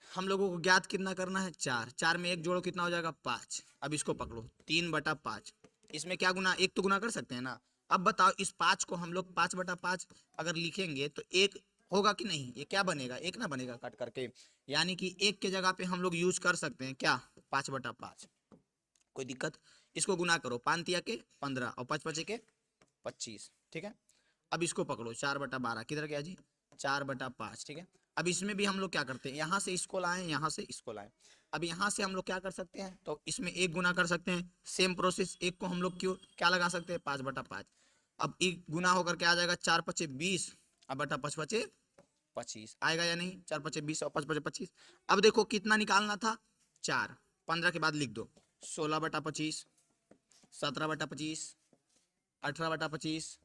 हम लोगों को ज्ञात कितना करना है? 4। 4 में 1 जोड़ो, कितना हो जाएगा? 5। अब इसको पकड़ो, 3/5। इसमें क्या गुना, एक तो गुना कर सकते हैं ना। अब बताओ, इस 5 को हम लोग 5/5 अगर लिखेंगे तो एक होगा कि नहीं? ये क्या बनेगा? एक ना बनेगा काट करके। यानी कि एक के जगह पे हम लोग यूज कर सकते हैं क्या? 5/5। कोई दिक्कत? इसको गुना करो, 5 तिया के 15 और 5 5 के 25, ठीक है। अब इसको पकड़ो, 4/12 किधर गया जी? 4/5, ठीक है। अब इसमें भी हम लोग क्या करते हैं, यहाँ से इसको लाएं, यहाँ से इसको लाएं। अब यहाँ से हम लोग क्या कर सकते हैं, तो इसमें एक गुना कर सकते हैं। सेम प्रोसेस, एक को हम लोग क्यों क्या लगा सकते हैं? 5/5। अब एक गुना होकर के आ जाएगा 4 × 5 = 20 अब बटा 5 × 5 = 25 आएगा या नहीं? 4 × 5 = 20 और 5 × 5 = 25। अब देखो कितना निकालना था? 4। 15 के बाद लिख दो, 16/25, 17/25, 18/25,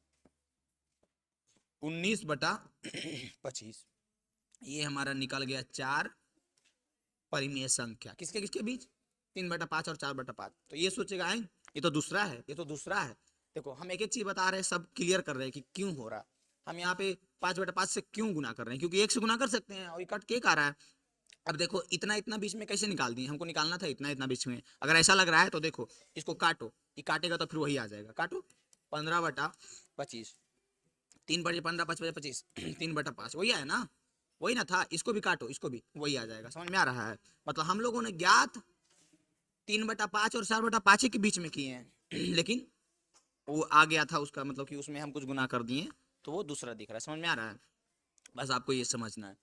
19/25। ये हमारा निकल गया 4 परिमेय संख्या। किसके किसके बीच? 3/5 और 4/5। तो ये सोचेगा है ये तो दूसरा है, ये तो दूसरा है। देखो हम एक एक चीज बता रहे हैं, सब क्लियर कर रहे हैं कि क्यों हो रहा है। हम यहाँ पे 5/5 से क्यों गुना कर रहे हैं, क्योंकि 1 से गुना कर सकते हैं और ये कट के आ रहा है। अब देखो इतना इतना बीच में कैसे निकाल दिए, हमको निकालना था इतना इतना बीच में। अगर ऐसा लग रहा है तो देखो इसको काटो, ये काटेगा तो फिर वही आ जाएगा। काटो, 15/25, 3/15, 5/25, 3/5 वही आया ना, वही ना था। इसको भी काटो, इसको भी वही आ जाएगा। समझ में आ रहा है? मतलब हम लोगों ने ज्ञात 3/5 और 4/5 के बीच में किए हैं, लेकिन वो आ गया था उसका मतलब कि उसमें हम कुछ गुना कर दिए तो वो दूसरा दिख रहा है। समझ में आ रहा है? बस आपको ये समझना है।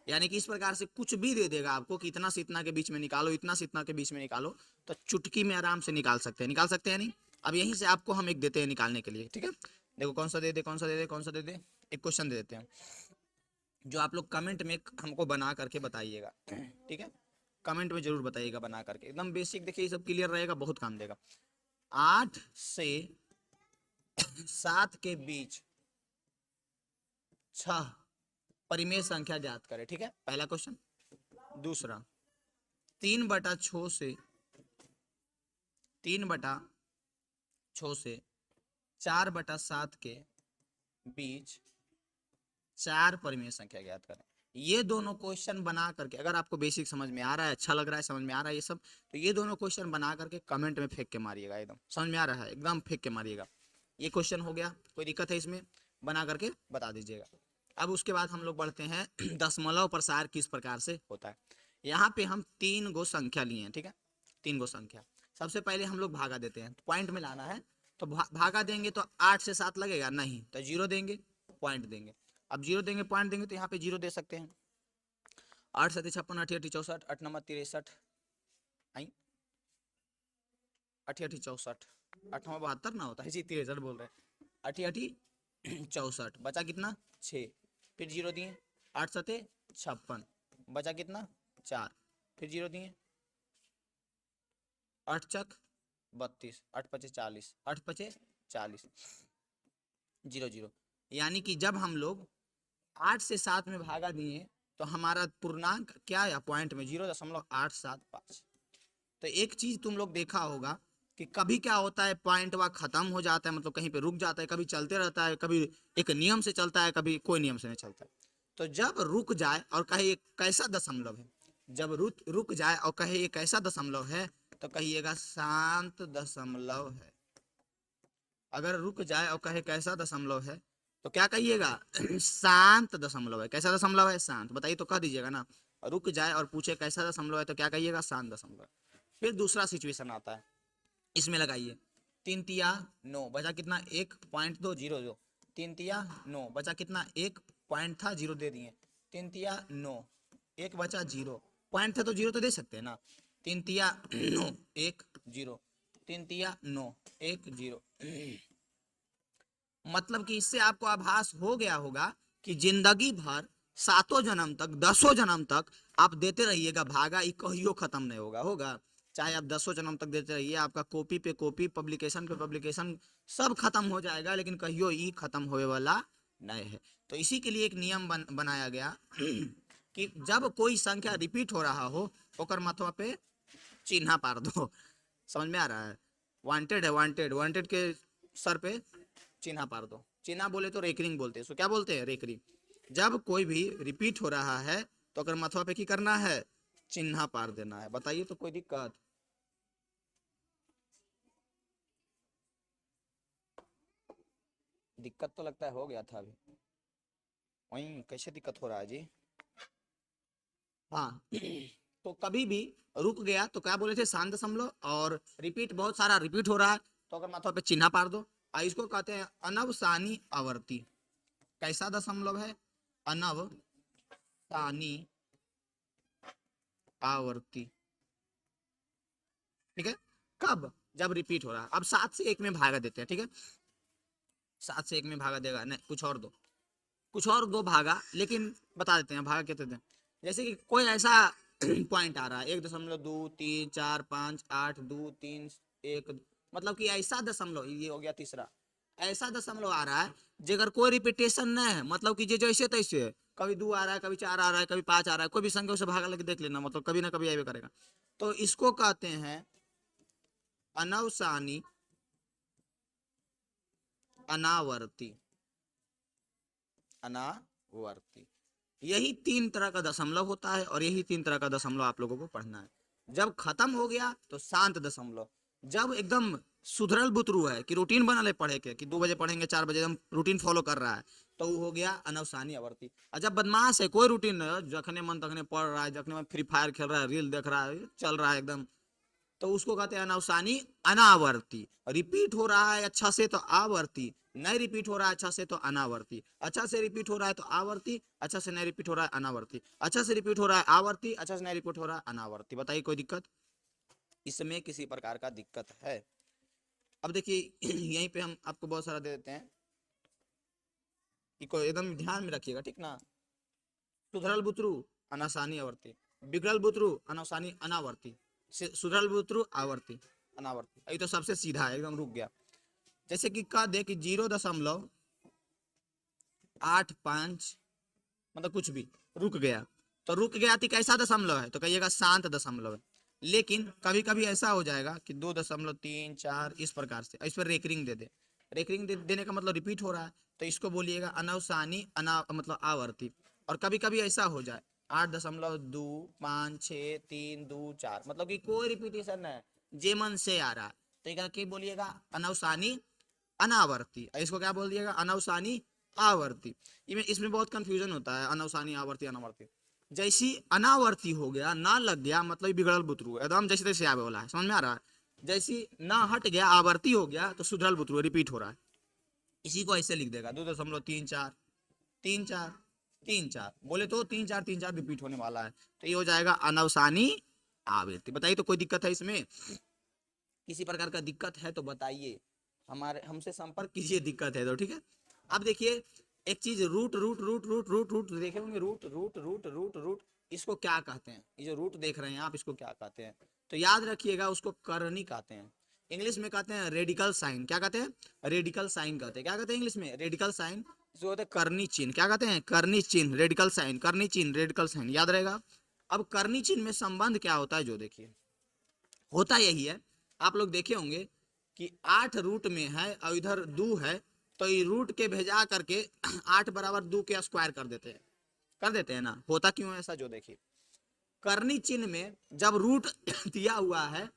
यानी कि इस प्रकार से कुछ भी दे देगा आपको कि इतना से इतना के बीच में निकालो, इतना से इतना के बीच में निकालो, तो चुटकी में आराम से निकाल सकते हैं। निकाल सकते हैं नहीं? अब यहीं से आपको हम एक देते हैं निकालने के लिए, ठीक है। देखो कौन सा दे दे, कौन सा दे दे, कौन सा दे दे। एक क्वेश्चन दे देते हैं जो आप लोग कमेंट में हमको बना करके बताइएगा, ठीक है। कमेंट में जरूर बताइएगा बना करके, एकदम बेसिक। देखिए ये सब क्लियर रहेगा, बहुत काम देगा। 8 से 7 के बीच 6 परिमेय संख्या ज्ञात करें, ठीक है, पहला क्वेश्चन। दूसरा, 3/6 से 4/7 के बीच 4 परिमेय संख्या ज्ञात करें। ये दोनों क्वेश्चन बना करके, अगर आपको बेसिक समझ में आ रहा है, अच्छा लग रहा है, समझ में आ रहा है ये सब, तो ये दोनों क्वेश्चन बना करके कमेंट में फेंक के मारिएगा। एकदम समझ में आ रहा है, एकदम फेंक के मारिएगा। ये क्वेश्चन हो गया, कोई दिक्कत है इसमें? बना करके बता दीजिएगा। अब उसके बाद हम लोग बढ़ते हैं दशमलव प्रसार किस प्रकार से होता है। यहाँ पे हम 3 गो संख्या लिए हैं, ठीक है। 3 गो संख्या। सबसे पहले हम लोग भागा देते हैं, पॉइंट में लाना है। तो भागा देंगे तो 8 से 7 लगेगा नहीं, तो 0 देंगे, पॉइंट देंगे। अब 0 देंगे, पॉइंट देंगे, तो यहाँ पे 0 दे सकते हैं। 8 7 56, 8 8 64, 8 9 63, 8 8 64, 8 9 72 ना होता है जी, 63 बोल रहे हैं। 8 8 64, बचा कितना? 6। फिर 0 दिए, 8 7 56, बचा कितना? 4। फिर 0 दिए, 8 चक 32, 8 5 40, 8 5 40, 0 0। यानी कि जब हम लोग 8 से 7 में भागा दिए तो हमारा पूर्णांक क्या है पॉइंट में? 0.875। तो एक चीज तुम लोग देखा होगा कि कभी क्या होता है, पॉइंट वह खत्म हो जाता है, मतलब कहीं पे रुक जाता है, कभी चलते रहता है, कभी एक नियम से चलता है, कभी कोई नियम से नहीं चलता है। तो जब रुक जाए और कहे ये कैसा दशमलव है, जब रुक जाए और कहे ये कैसा दशमलव है, तो कहिएगा शांत दशमलव है। अगर रुक जाए और कहे कैसा दशमलव है, तो क्या कहिएगा? शांत दशमलव है। कैसा दशमलव है? शांत। बताइए तो कह दीजिएगा ना। रुक जाए और पूछे कैसा दशमलव है, तो क्या कहिएगा? शांत दशमलव। फिर दूसरा सिचुएशन आता है, इसमें लगाइए 3 तिया 9, बचा कितना? 1.2 0 2। 3 तिया 9, बचा कितना? 1 पॉइंट था, 0 दे दिए। 3 तिया 9, 1 बचा 0, पॉइंट था तो 0 तो दे सकते हैं ना। 3 तिया 9 1 0, 3 तिया 9 1 0। मतलब कि इससे आपको आभास हो गया होगा कि जिंदगी भर सातों जन्म तक, 10 जन्म तक आप देते रहिएगा भागा, ये कहियो खत्म नहीं होगा। होगा चाहे आप 10 जन्म तक देते रहिए, आपका कॉपी पे कॉपी, पब्लिकेशन पे पब्लिकेशन सब खत्म हो जाएगा, लेकिन कहियो ये खत्म होने वाला नहीं है। तो इसी के लिए एक नियम बनाया गया कि जब कोई संख्या रिपीट हो रहा हो, ओकर माथवा पे चिन्हा पार दो। समझ में आ रहा है? वांटेड है, वांटेड, वांटेड के सर पे चिन्हा पार दो। चिन्हा बोले तो रेकरिंग बोलते हैं, सो क्या बोलते हैं? रेकरिंग। जब कोई भी रिपीट हो रहा है तो अगर मथवा पे की करना है, चिन्हा पार देना है। बताइए तो कोई दिक्कत? दिक्कत तो लगता है हो गया था अभी। वही कैसे दिक्कत हो रहा है जी? हाँ तो कभी भी रुक गया तो क्या बोले थे? शांत दशमलव। और रिपीट बहुत सारा रिपीट हो रहा है तो अगर माथवा पे चिन्हा पार दो। इसको कहते हैं अनवसानी आवर्ती। कैसा दशमलव है? अनवसानी आवर्ती। ठीक है? कब? जब रिपीट हो रहा है। अब 7 से 1 में भागा देते हैं। ठीक है? 7 से 1 में भागा देगा नहीं, कुछ और दो, कुछ और दो भागा, लेकिन बता देते हैं भागा क्या देते हैं। जैसे कि कोई ऐसा पॉइंट आ रहा है 1.2 3 4 5 8 2 3 1, मतलब कि ऐसा दशमलव, ये हो गया तीसरा, ऐसा दशमलव आ रहा है जेकर कोई रिपीटेशन नहीं है, मतलब कि जे जैसे तैसे है। कभी 2 आ रहा है, कभी 4 आ रहा है, कभी 5 आ रहा है, कोई भी संख्या उसे भागा लेके देख लेना, मतलब कभी ना कभी आएगा करेगा। तो इसको कहते हैं अनवसानी अनावर्ती। अनावर्ती। यही 3 तरह का दशमलव होता है, और यही 3 तरह का दशमलव आप लोगों को पढ़ना है। जब खत्म हो गया तो शांत दशमलव। जब एकदम सुधरल बुतरू है कि रूटीन बना ले पढ़े के, कि 2 बजे पढ़ेंगे 4 बजे, एकदम रूटीन फॉलो कर रहा है, तो वो हो गया अनवसानी आवर्ती। और जब बदमाश है, कोई रूटीन नहीं, जखने मन तखने पढ़ रहा है, जखने मन फ्री फायर खेल रहा है, रील देख रहा है, चल रहा है एकदम, तो उसको कहते हैं अनवसानी अनावर्ती। रिपीट हो रहा है अच्छा से तो आवर्ती, नहीं रिपीट हो रहा है अच्छा से तो अनावर्ती। अच्छा से रिपीट हो रहा है तो आवर्ती, अच्छा से नहीं रिपीट हो रहा है अनावर्ती। अच्छा से रिपीट हो रहा है आवर्ती, अच्छा से नहीं रिपीट हो रहा है अनावर्ती। बताइए कोई दिक्कत? इसमें किसी प्रकार का दिक्कत है? अब देखिए यहीं पे हम आपको बहुत सारा दे देते हैं, इसको एकदम ध्यान में रखिएगा, ठीक ना? सुधरल बुतरू अनासानी आवर्ती, बिगड़ल बुतरू अनासानी अनावर्ती, सुधरल बुतरू आवर्ती अनावर्ती। ये तो सबसे सीधा है, एकदम रुक गया। जैसे कि कह दे कि 0.85, मतलब कुछ भी रुक गया, तो रुक गया थी कैसा दशमलव है? तो कहिएगा शांत दशमलव है। लेकिन कभी कभी ऐसा हो जाएगा कि 2.34 इस प्रकार से, इस पर रेकरिंग दे दे। रेकरिंग देने का मतलब रिपीट हो रहा है, तो इसको बोलिएगा अनवसानी मतलब आवर्ती। और कभी कभी ऐसा हो जाए 8.2 5 6 3 2 4, मतलब कि कोई रिपीटेशन है, जे मन से आ रहा है, तो क्या बोलिएगा? अनवसानी अनावर्ती। इसको क्या बोल दिएगा? अनवसानी आवर्ती। इसमें बहुत कंफ्यूजन होता है, अनवसानी आवर्ती अनावर्ती। जैसी अनावर्ती हो गया, ना लग गया, मतलब बिगड़ल बुतरू, एकदम जैसे तैसे आवे वाला है। समझ में आ रहा है? जैसी ना हट गया, आवर्ती हो गया, तो सुधरल बुतरू, रिपीट हो रहा है। इसी को ऐसे लिख देगा 2.34 3 4 3 4, बोले तो 3 4 3 4 रिपीट होने वाला है, तो ये हो जाएगा अनवसानी आवृत्ति। बताइए तो कोई दिक्कत है इसमें? किसी प्रकार का दिक्कत है तो बताइए, हमारे हमसे संपर्क कीजिए, दिक्कत है तो। ठीक है? अब देखिए एक चीज, root root root root root root देखे होंगे, root root root root root, इसको क्या कहते हैं? ये जो रूट देख रहे हैं आप, इसको क्या कहते हैं? तो याद रखिएगा, उसको करनी कहते हैं। इंग्लिश में कहते हैं रेडिकल साइन। क्या कहते हैं? रेडिकल साइन कहते हैं। क्या कहते हैं इंग्लिश में? Radical sign. जो होते हैं करनी चिन्ह। क्या कहते हैं? करनी चिन्ह, रेडिकल साइन, करनी चिन्ह, रेडिकल साइन, याद रहेगा। अब करनी चिन्ह में संबंध क्या होता है, जो देखिए होता यही है। आप लोग देखे होंगे कि 8 रूट में है और इधर 2 है, तो ये रूट के भेजा करके 8 बराबर 2 के स्क्वायर कर देते हैं, कर देते हैं ना? होता क्यों है ऐसा, जो देखिए करनी चिन्ह में जब रूट दिया हुआ है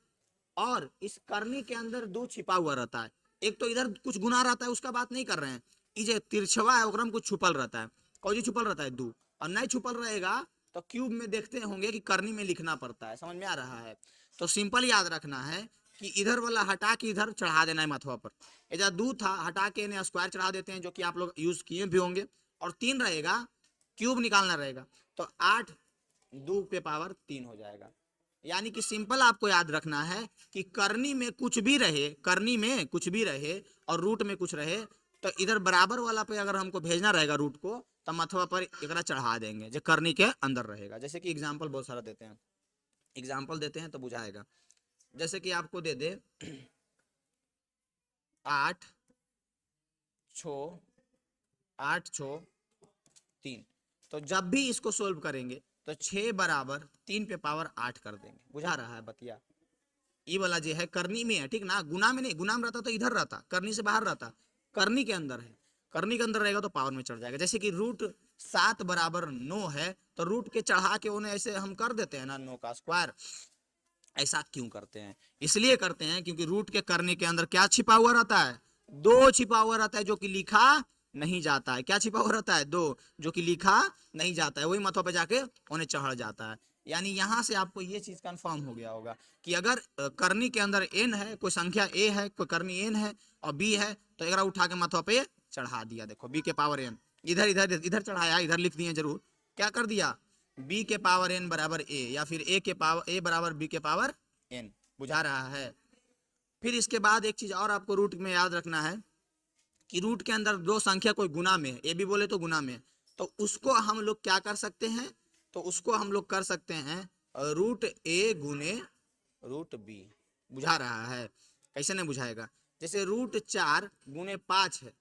और इस करनी के अंदर 2 छिपा हुआ रहता है, एक तो इधर कुछ गुना रहता है, उसका बात नहीं कर रहे हैं, ये तिरछवा है ओकरा में कुछ छुपल रहता है। कौन जी छुपल रहता है? 2। और नहीं छुपल रहेगा तो क्यूब में देखते होंगे कि करनी में लिखना पड़ता है। समझ में आ रहा है? तो सिंपल याद रखना है कि इधर वाला हटा के इधर चढ़ा देना है माथवा पर। इधर 2 था, हटा के इन्हें स्क्वायर चढ़ा देते हैं, जो कि आप लोग यूज किए भी होंगे। और 3 रहेगा, क्यूब निकालना रहेगा, तो 8 2 पे पावर 3 हो जाएगा। यानी कि सिंपल आपको याद रखना है कि करनी में कुछ भी रहे, करनी में कुछ भी रहे और रूट में कुछ रहे, तो इधर बराबर वाला पे अगर हमको भेजना रहेगा रूट को, तब मथवा पर एकरा चढ़ा देंगे जो करनी के अंदर रहेगा। जैसे कि एग्जाम्पल बहुत सारा देते हैं, एग्जाम्पल देते हैं तो बुझाएगा। जैसे कि आपको दे दे 8 6 8 6 3, तो जब भी इसको सोल्व करेंगे तो 6 बराबर 3 पे पावर 8 कर देंगे। बुझा रहा है बतिया? ये वाला जो है करनी में है, ठीक ना, गुना में नहीं। गुना में रहता तो इधर रहता, करनी से बाहर रहता, करनी के अंदर है। करनी के अंदर रहेगा तो पावर में चढ़ जाएगा। जैसे कि रूट 7 बराबर 9 है, तो रूट के चढ़ा के उन्हें ऐसे हम कर देते हैं ना, 9 का स्क्वायर। ऐसा क्यों करते हैं? इसलिए करते हैं क्योंकि रूट के करने के अंदर क्या छिपा हुआ रहता है? 2 छिपा हुआ रहता है, जो कि लिखा नहीं जाता है। क्या छिपा हुआ रहता है? 2, जो कि लिखा नहीं जाता है, वही मतों पे जाके उन्हें चढ़ जाता है। यानी यहां से आपको ये चीज कंफर्म हो गया होगा कि अगर करनी के अंदर n है, कोई संख्या a है, कोई करनी n है और b है, तो एक उठा के मतों पे चढ़ा दिया। देखो b के पावर n, इधर इधर इधर चढ़ाया, इधर लिख दिए जरूर। क्या कर दिया? b के पावर n बराबर a, या फिर a के पावर a बराबर b के पावर n। बुझा रहा है? फिर इसके बाद एक चीज और आपको रूट में याद रखना है कि रूट के अंदर दो संख्या कोई गुना में है, ए भी बोले तो गुना में है, तो उसको हम लोग क्या कर सकते हैं? तो उसको हम लोग कर सकते हैं रूट ए गुने रूट बी। बुझा रहा है? कैसे नहीं बुझाएगा? जैसे रूट 4 गुने 5 है,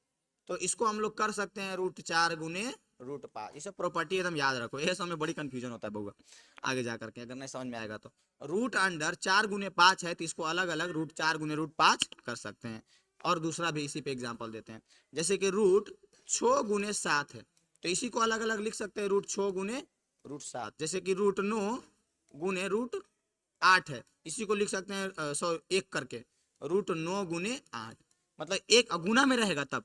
तो इसको हम लोग कर सकते हैं रूट 4 गुने रूट 5। ये सब प्रॉपर्टी एकदम याद रखो, ये सब में बड़ी कंफ्यूजन होता है बउआ आगे जा करके, अगर नहीं समझ में आएगा तो। रूट अंडर 4 गुने 5 है, तो इसको अलग अलग रूट 4 गुने रूट 5 कर सकते हैं। और दूसरा भी इसी पे एग्जाम्पल देते हैं, जैसे कि रूट 6 गुने 7 है, तो इसी को अलग अलग लिख सकते हैं रूट 6 गुने रूट 7। जैसे कि रूट 9 गुने रूट 8 है, इसी को लिख सकते हैं 1 करके रूट 9 गुने 8। मतलब एक गुना में रहेगा तब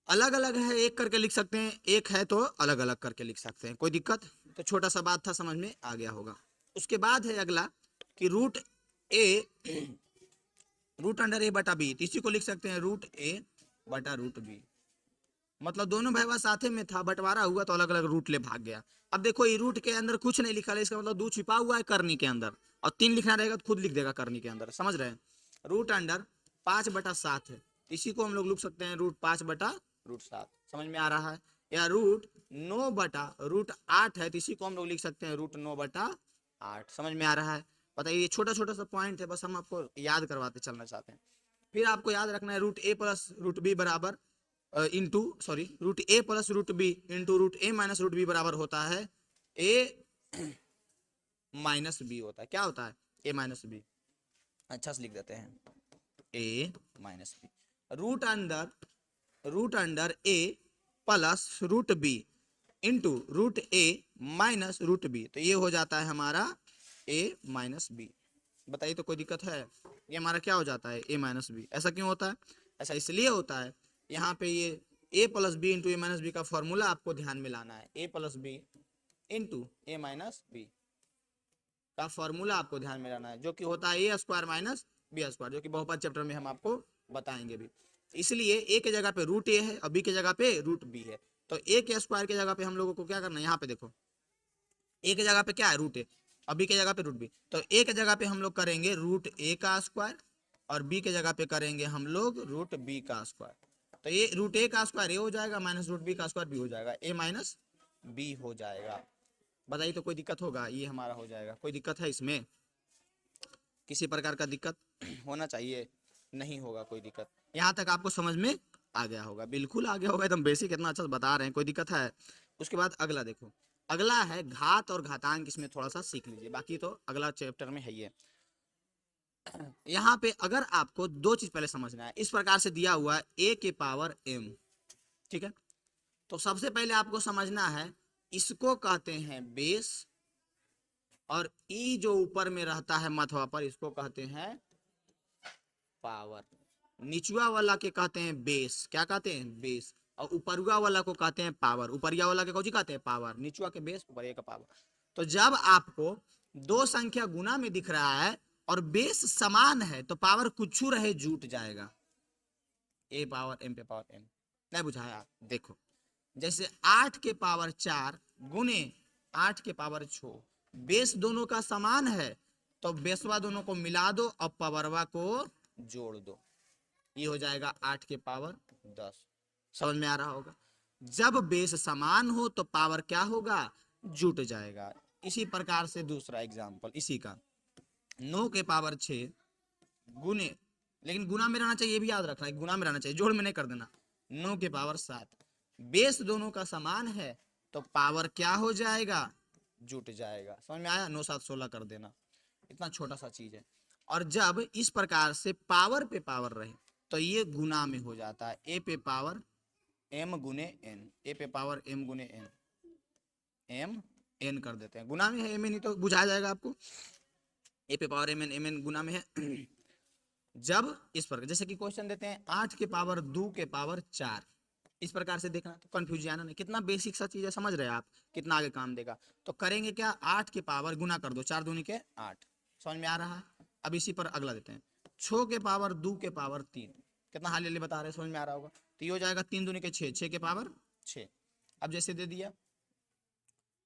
अलग अलग है, एक करके लिख सकते हैं, एक है तो अलग अलग करके लिख सकते हैं। कोई दिक्कत? तो छोटा सा बात था, समझ में आ गया होगा। उसके बाद है अगला कि रूट ए रूट अंडर ए बटा बी, तो इसी को लिख सकते हैं रूट ए बटा रूट बी। मतलब दोनों भैया साथे में था, बंटवारा हुआ तो अलग अलग रूट ले भाग गया। अब देखो ये रूट के अंदर कुछ नहीं लिखा है, इसका मतलब 2 छिपा हुआ है करनी के अंदर, और 3 लिखना रहेगा तो खुद लिख देगा करनी के अंदर। समझ रहे हैं? रूट अंडर 5 बटा 7 है, इसी को हम लोग लिख सकते हैं रूट 5 बटा रूट 7। समझ में आ रहा है? या रूट 9 बटा रूट 8 है, तो इसी को हम लोग लिख सकते हैं रूट 9 बटा 8। समझ में आ रहा है? बताइए, ये छोटा छोटा सा पॉइंट है, बस हम आपको याद करवाते चलना चाहते हैं। फिर आपको याद रखना है root A plus root B बराबर into sorry root A plus root B into root A minus root B बराबर होता है ए माइनस बी होता है। क्या होता है? A minus B. अच्छा से लिख देते हैं, A minus B. Root under A plus root B into root A minus root B, तो ये हो जाता है हमारा ए माइनस बी। बताइए, तो कोई दिक्कत है? ये हमारा क्या हो जाता है? A minus B. ऐसा क्यों होता है? ऐसा इसलिए होता है, यहाँ पे ये ए प्लस बी इंटू ए माइनस बी का फॉर्मूला आपको ध्यान में लाना है। ए प्लस बी इंटू ए माइनस बी का फॉर्मूला आपको ध्यान में लाना है, जो कि होता है ए स्क्वायर माइनस बी स्क्वायर, जो कि बहुपद चैप्टर में हम आपको बताएंगे भी। इसलिए ए के जगह पे रूट ए है और बी के जगह पे रूट बी है, तो ए के स्क्वायर के जगह पे हम लोगों को क्या करना है? यहाँ पे देखो, ए के जगह पे क्या है? रूट ए, और बी के जगह पे रूट बी। तो ए के जगह पे हम लोग करेंगे रूट ए का स्क्वायर, और बी के जगह पे करेंगे हम लोग रूट बी का स्क्वायर। तो ये रूट ए का स्क्वायर ए हो जाएगा, माइनस रूट बी का स्क्वायर बी हो जाएगा, ए माइनस बी हो जाएगा। बताइए, तो कोई दिक्कत होगा? ये हमारा हो जाएगा। कोई दिक्कत है इसमें? किसी प्रकार का दिक्कत होना चाहिए? नहीं होगा कोई दिक्कत। यहाँ तक आपको समझ में आ गया होगा? बिल्कुल आ गया होगा, एकदम बेसिक इतना अच्छा से बता रहे हैं। कोई दिक्कत है? उसके बाद अगला देखो, अगला है घात और घातांक। इसमें थोड़ा सा सीख लीजिए, बाकी तो अगला चैप्टर में है ही है। यहाँ पे अगर आपको दो चीज पहले समझना है, इस प्रकार से दिया हुआ है ए के पावर m, ठीक है? तो सबसे पहले आपको समझना है, इसको कहते हैं बेस, और ई जो ऊपर में रहता है मथवा पर, इसको कहते हैं पावर। निचुआ वाला के कहते हैं बेस। क्या कहते हैं? बेस। और ऊपरुआ वाला को कहते हैं पावर। ऊपरिया वाला के कौन कहते हैं? पावर। निचुआ के बेस, ऊपरिया का पावर। तो जब आपको दो संख्या गुना में दिख रहा है और बेस समान है, तो पावर कुछ रहे जुट जाएगा। ए पावर एम पे पावर एम। नहीं बुझाया? देखो, जैसे 8 के पावर 4 गुने 8 के पावर 6, बेस दोनों का समान है, तो बेसवा दोनों को मिला दो और पावरवा को जोड़ दो, ये हो जाएगा 8 के पावर 10। समझ में आ रहा होगा? जब बेस समान हो तो पावर क्या होगा, जुट जाएगा। इसी प्रकार से दूसरा एग्जाम्पल इसी का, 9 के पावर 6 गुने, लेकिन गुना में रहना चाहिए, ये भी याद रखना है, गुना में रहना चाहिए, जोड़ में नहीं कर देना। 9 के पावर 7, बेस दोनों का समान है तो पावर क्या हो जाएगा, जुट जाएगा। समझ में आया, 9 7 16 कर देना, इतना छोटा सा चीज है। और जब इस प्रकार से पावर पे पावर रहे तो ये गुना में हो जाता है, ए पे पावर m गुने n, ए पे पावर m गुने n, m n कर देते हैं, गुना में है m n, ही तो बुझा जाएगा आपको, ए पे पावर m n गुना में है। जब इस प्रकार, जैसे कि क्वेश्चन देते हैं 8 के पावर 2 के पावर 4, इस प्रकार से देखना, तो कंफ्यूज आना नहीं, कितना बेसिक सा चीज है, समझ रहे हैं आप, कितना आगे काम देगा। तो करेंगे क्या, 8 के पावर गुना कर दो, 4 दूनी के 8, समझ में आ रहा है। अब इसी पर अगला देते हैं, 6 के पावर 2 के पावर 3, कितना हाल ले बता रहे हैं, समझ में आ रहा होगा। तो ये हो जाएगा 3 दूनी के 6, 6 के पावर 6। अब जैसे दे दिया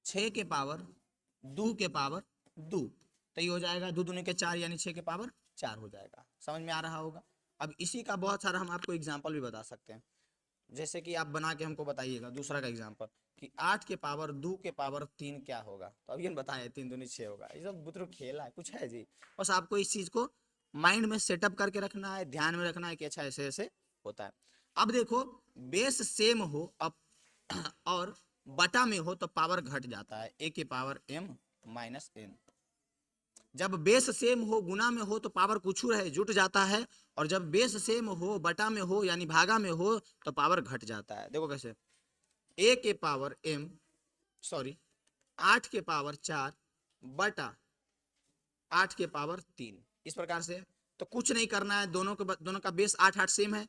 6 के पावर 2 के पावर 2, तो ये हो जाएगा 2 दूनी के 4, यानी 6 के पावर 4 हो जाएगा, समझ में आ रहा होगा। अब इसी का बहुत सारा हम आपको एग्जाम्पल भी बता सकते हैं, जैसे कि आप बना के हमको बताइएगा दूसरा का एग्जाम्पल, कि 8 के पावर 2 के पावर 3 क्या होगा, तो अब ये बताएं, 3 दूनी 6 होगा, ये सब बुतरो खेला है, कुछ है जी, बस आपको इस चीज को माइंड में सेटअप करके रखना है, ध्यान में रखना है कि अच्छा ऐसे ऐसे होता है। अब देखो, बेस सेम हो अब और बटा में हो तो पावर घट जाता है, ए के पावर m माइनस n। जब बेस सेम हो गुना में हो तो पावर कुछ रहे जुट जाता है, और जब बेस सेम हो बटा में हो यानी भागा में हो तो पावर घट जाता है। देखो कैसे, ए के पावर m, सॉरी 8 के पावर 4 बटा 8 के पावर 3, इस प्रकार से। तो कुछ नहीं करना है, दोनों का बेस 8 8 सेम है,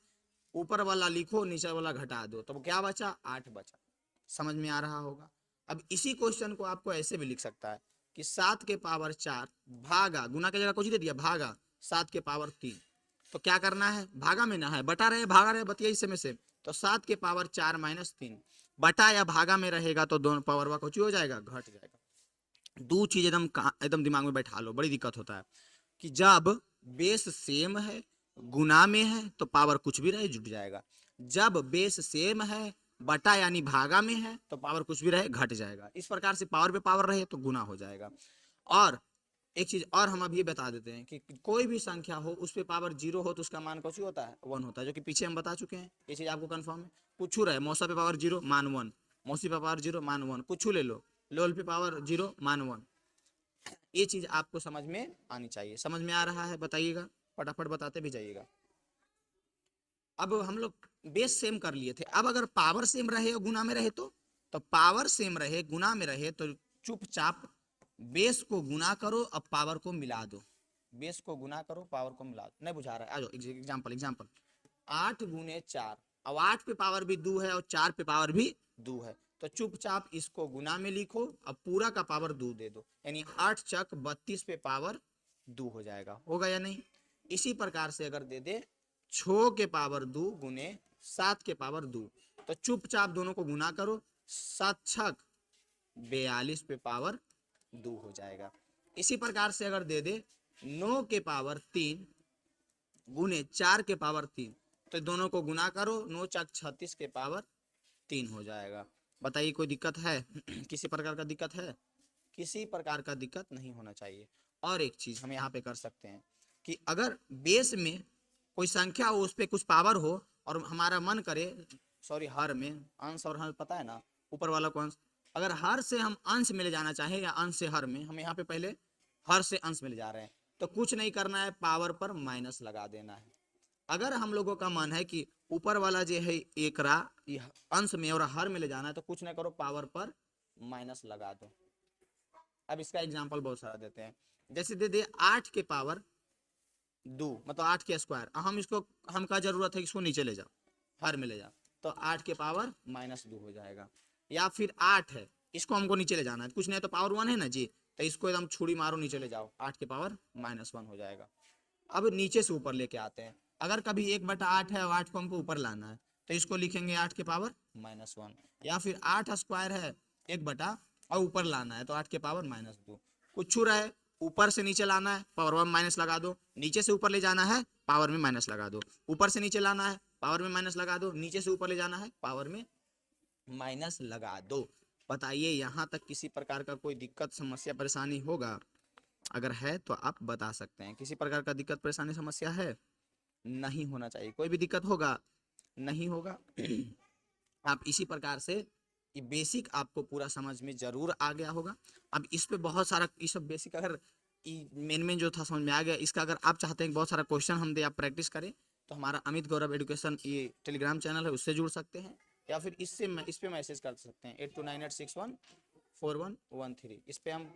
ऊपर वाला लिखो नीचे वाला घटा दो, तो क्या बचा, 8 बचा। समझ में आ रहा होगा। अब इसी क्वेश्चन को आपको ऐसे भी लिख सकता है कि 7 के पावर 4 भागा, गुना की जगह कुछ दे दिया, भागा 7 के पावर 3, तो क्या करना है, भागा में ना है, बटा रहे भागा रहे, बतिया इसमें से, तो 7 के पावर 4 माइनस 3, बटा या भागा में रहेगा तो दोनों पावर वा कुछ हो जाएगा, घट जाएगा। दो चीज एकदम एकदम दिमाग में बैठा लो, बड़ी दिक्कत होता है कि जब बेस सेम है गुना में है तो पावर कुछ भी रहे जुट जाएगा, जब बेस सेम है बटा यानी भागा में है तो पावर कुछ भी रहे घट जाएगा। इस प्रकार से पावर पे पावर रहे तो गुना हो जाएगा। और एक चीज और हम अभी बता देते हैं कि कोई भी संख्या हो उस पे पावर 0 हो तो उसका मान कुछ होता है, 1 होता है, जो कि पीछे हम बता चुके हैं, ये चीज आपको कंफर्म है। कुछ रहे, मौसा पे पावर 0 मान 1, मौसी पे पावर 0 मान 1, कुछ ले लो, लोल पे पावर 0 मान 1, ये चीज आपको समझ में आनी चाहिए। समझ में आ रहा है, बताइएगा, फटाफट बताते भी जाइएगा। अब हम लोग बेस सेम कर लिए थे, अब अगर पावर सेम रहे और गुना में रहे तो पावर सेम रहे गुना में रहे तो चुपचाप बेस को गुना करो अब पावर को मिला दो, बेस को गुना करो पावर को मिला दो। नहीं बुझा रहा है, आ जाओ एग्जाम्पल एग्जाम्पल, 8 गुने 4, अब 8 पे पावर भी 2 है और 4 पे पावर भी 2 है, तो चुपचाप इसको गुना में लिखो, अब पूरा का पावर 2 दे दो, यानी 8 चक 32 पे पावर 2 हो जाएगा, होगा या नहीं। इसी प्रकार से अगर दे दे 6 के पावर 2 गुने 7 के पावर 2, तो चुपचाप दोनों को गुना करो, 7 छक 42 पे पावर 2 हो जाएगा। इसी प्रकार से अगर दे दे 9 के पावर 3 गुने 4 के पावर 3, तो दोनों को गुना करो, 9 चक 36 के पावर 3 हो जाएगा। बताइए कोई दिक्कत है किसी प्रकार का दिक्कत है, किसी प्रकार का दिक्कत नहीं होना चाहिए। और एक चीज हम यहाँ पे कर सकते हैं कि अगर बेस में कोई संख्या हो उस पर कुछ पावर हो और हमारा मन करे, सॉरी हर में, अंश और हर पता है ना, ऊपर वाला को अंश, अगर हर से हम अंश में ले जाना चाहें या अंश से हर में, हम यहाँ पे पहले हर से अंश में ले जा रहे हैं, तो कुछ नहीं करना है, पावर पर माइनस लगा देना है। अगर हम लोगों का मन है कि ऊपर वाला जो है एकरा अंश में और हर में ले जाना है, तो कुछ नहीं करो, पावर पर माइनस लगा दो। अब इसका एग्जांपल बहुत सारा देते हैं, जैसे दे दे 8 के पावर 2, मतलब 8 के स्क्वायर, हम इसको, हम का जरूरत है इसको नीचे ले जाओ, हर में ले जाओ, तो 8 के पावर -2 हो जाएगा। या फिर 8 है, इसको हमको नीचे ले जाना है, कुछ नहीं तो पावर 1 है ना जी, तो इसको एकदम छुरी मारो नीचे ले जाओ, 8 के पावर -1 हो जाएगा। अब नीचे से ऊपर लेके आते हैं, अगर कभी 1/8 है और 8 को हमको ऊपर लाना है, तो इसको लिखेंगे 8 के पावर -1, या फिर 8 स्क्वायर है 1 बटा और ऊपर लाना है तो 8 के पावर -2, कुछ रहे ऊपर से नीचे लाना है, पावर में माइनस लगा दो, नीचे से ऊपर ले जाना है, पावर में माइनस लगा दो, ऊपर से नीचे लाना है, पावर में माइनस लगा दो, नीचे से ऊपर ले जाना है, पावर में माइनस लगा दो। बताइए यहाँ तक किसी प्रकार का कोई दिक्कत समस्या परेशानी होगा? अगर है तो आप बता सकते हैं। किसी प्रकार का दिक्कत परेशानी समस्या है? नहीं होना चाहिए। कोई भी दिक्कत होगा? नहीं होगा। आप इसी प्रकार से ये बेसिक आपको पूरा समझ में जरूर आ गया होगा। अब इस पे बहुत सारा ये सब बेसिक अगर मेन जो था समझ में आ गया, इसका अगर आप चाहते हैं कि बहुत सारा क्वेश्चन हम दे, आप प्रैक्टिस करें, तो हमारा अमित गौरव एजुकेशन ये टेलीग्राम चैनल है, उससे जुड़ सकते हैं, या फिर इस पे मैसेज कर सकते हैं 8298614113। इस पे हम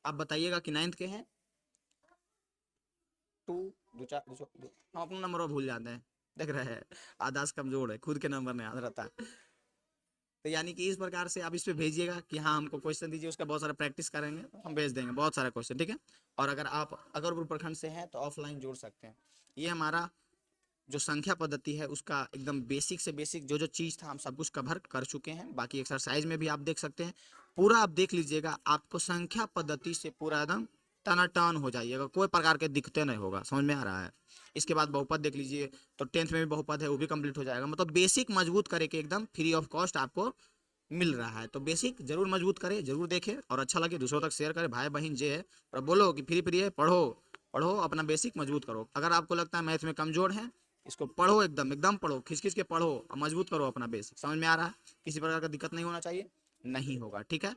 आप बताइएगा कि 9th के हैं, 2 हम अपना नंबर भूल जाते हैं, देख रहे हैं, आदास कमजोर है, खुद के नंबर नहीं याद रहता। तो यानी कि इस प्रकार से आप इस पे भेजिएगा कि हाँ हमको क्वेश्चन दीजिए, उसका बहुत सारा प्रैक्टिस करेंगे, हम भेज देंगे बहुत सारा क्वेश्चन, ठीक है। और अगर आप अगरपुर प्रखंड से हैं तो ऑफलाइन जोड़ सकते हैं। ये हमारा जो संख्या पद्धति है उसका एकदम बेसिक से बेसिक जो जो चीज़ था हम सब कुछ कवर कर चुके हैं। बाकी एक्सरसाइज में भी आप देख सकते हैं, पूरा आप देख लीजिएगा, आपको संख्या पद्धति से पूरा एकदम टनाटन हो जाइएगा, कोई प्रकार के दिक्कतें नहीं होगा। समझ में आ रहा है? इसके बाद बहुपद देख लीजिए, तो 10th में भी बहुपद है, वो भी कंप्लीट हो जाएगा। मतलब बेसिक मजबूत करके एकदम फ्री ऑफ कॉस्ट आपको मिल रहा है। तो बेसिक जरूर मजबूत करें, जरूर देखें, और अच्छा लगे दूसरों तक शेयर करें, भाई बहन जे है, और बोलो कि फ्री फ्री है, पढ़ो पढ़ो, अपना बेसिक मजबूत करो। अगर आपको लगता है मैथ में कमजोर है, इसको पढ़ो, एकदम एकदम पढ़ो, खिंच खिंच के पढ़ो और मजबूत करो अपना बेसिक। समझ में आ रहा है? किसी प्रकार का दिक्कत नहीं होना चाहिए, नहीं होगा, ठीक है।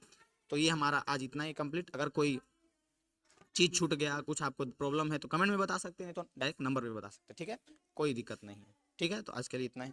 तो ये हमारा आज इतना ही कंप्लीट। अगर कोई चीज छूट गया, कुछ आपको प्रॉब्लम है, तो कमेंट में बता सकते हैं, तो डायरेक्ट नंबर पे बता सकते हैं, ठीक है, कोई दिक्कत नहीं है, ठीक है। तो आज के लिए इतना ही।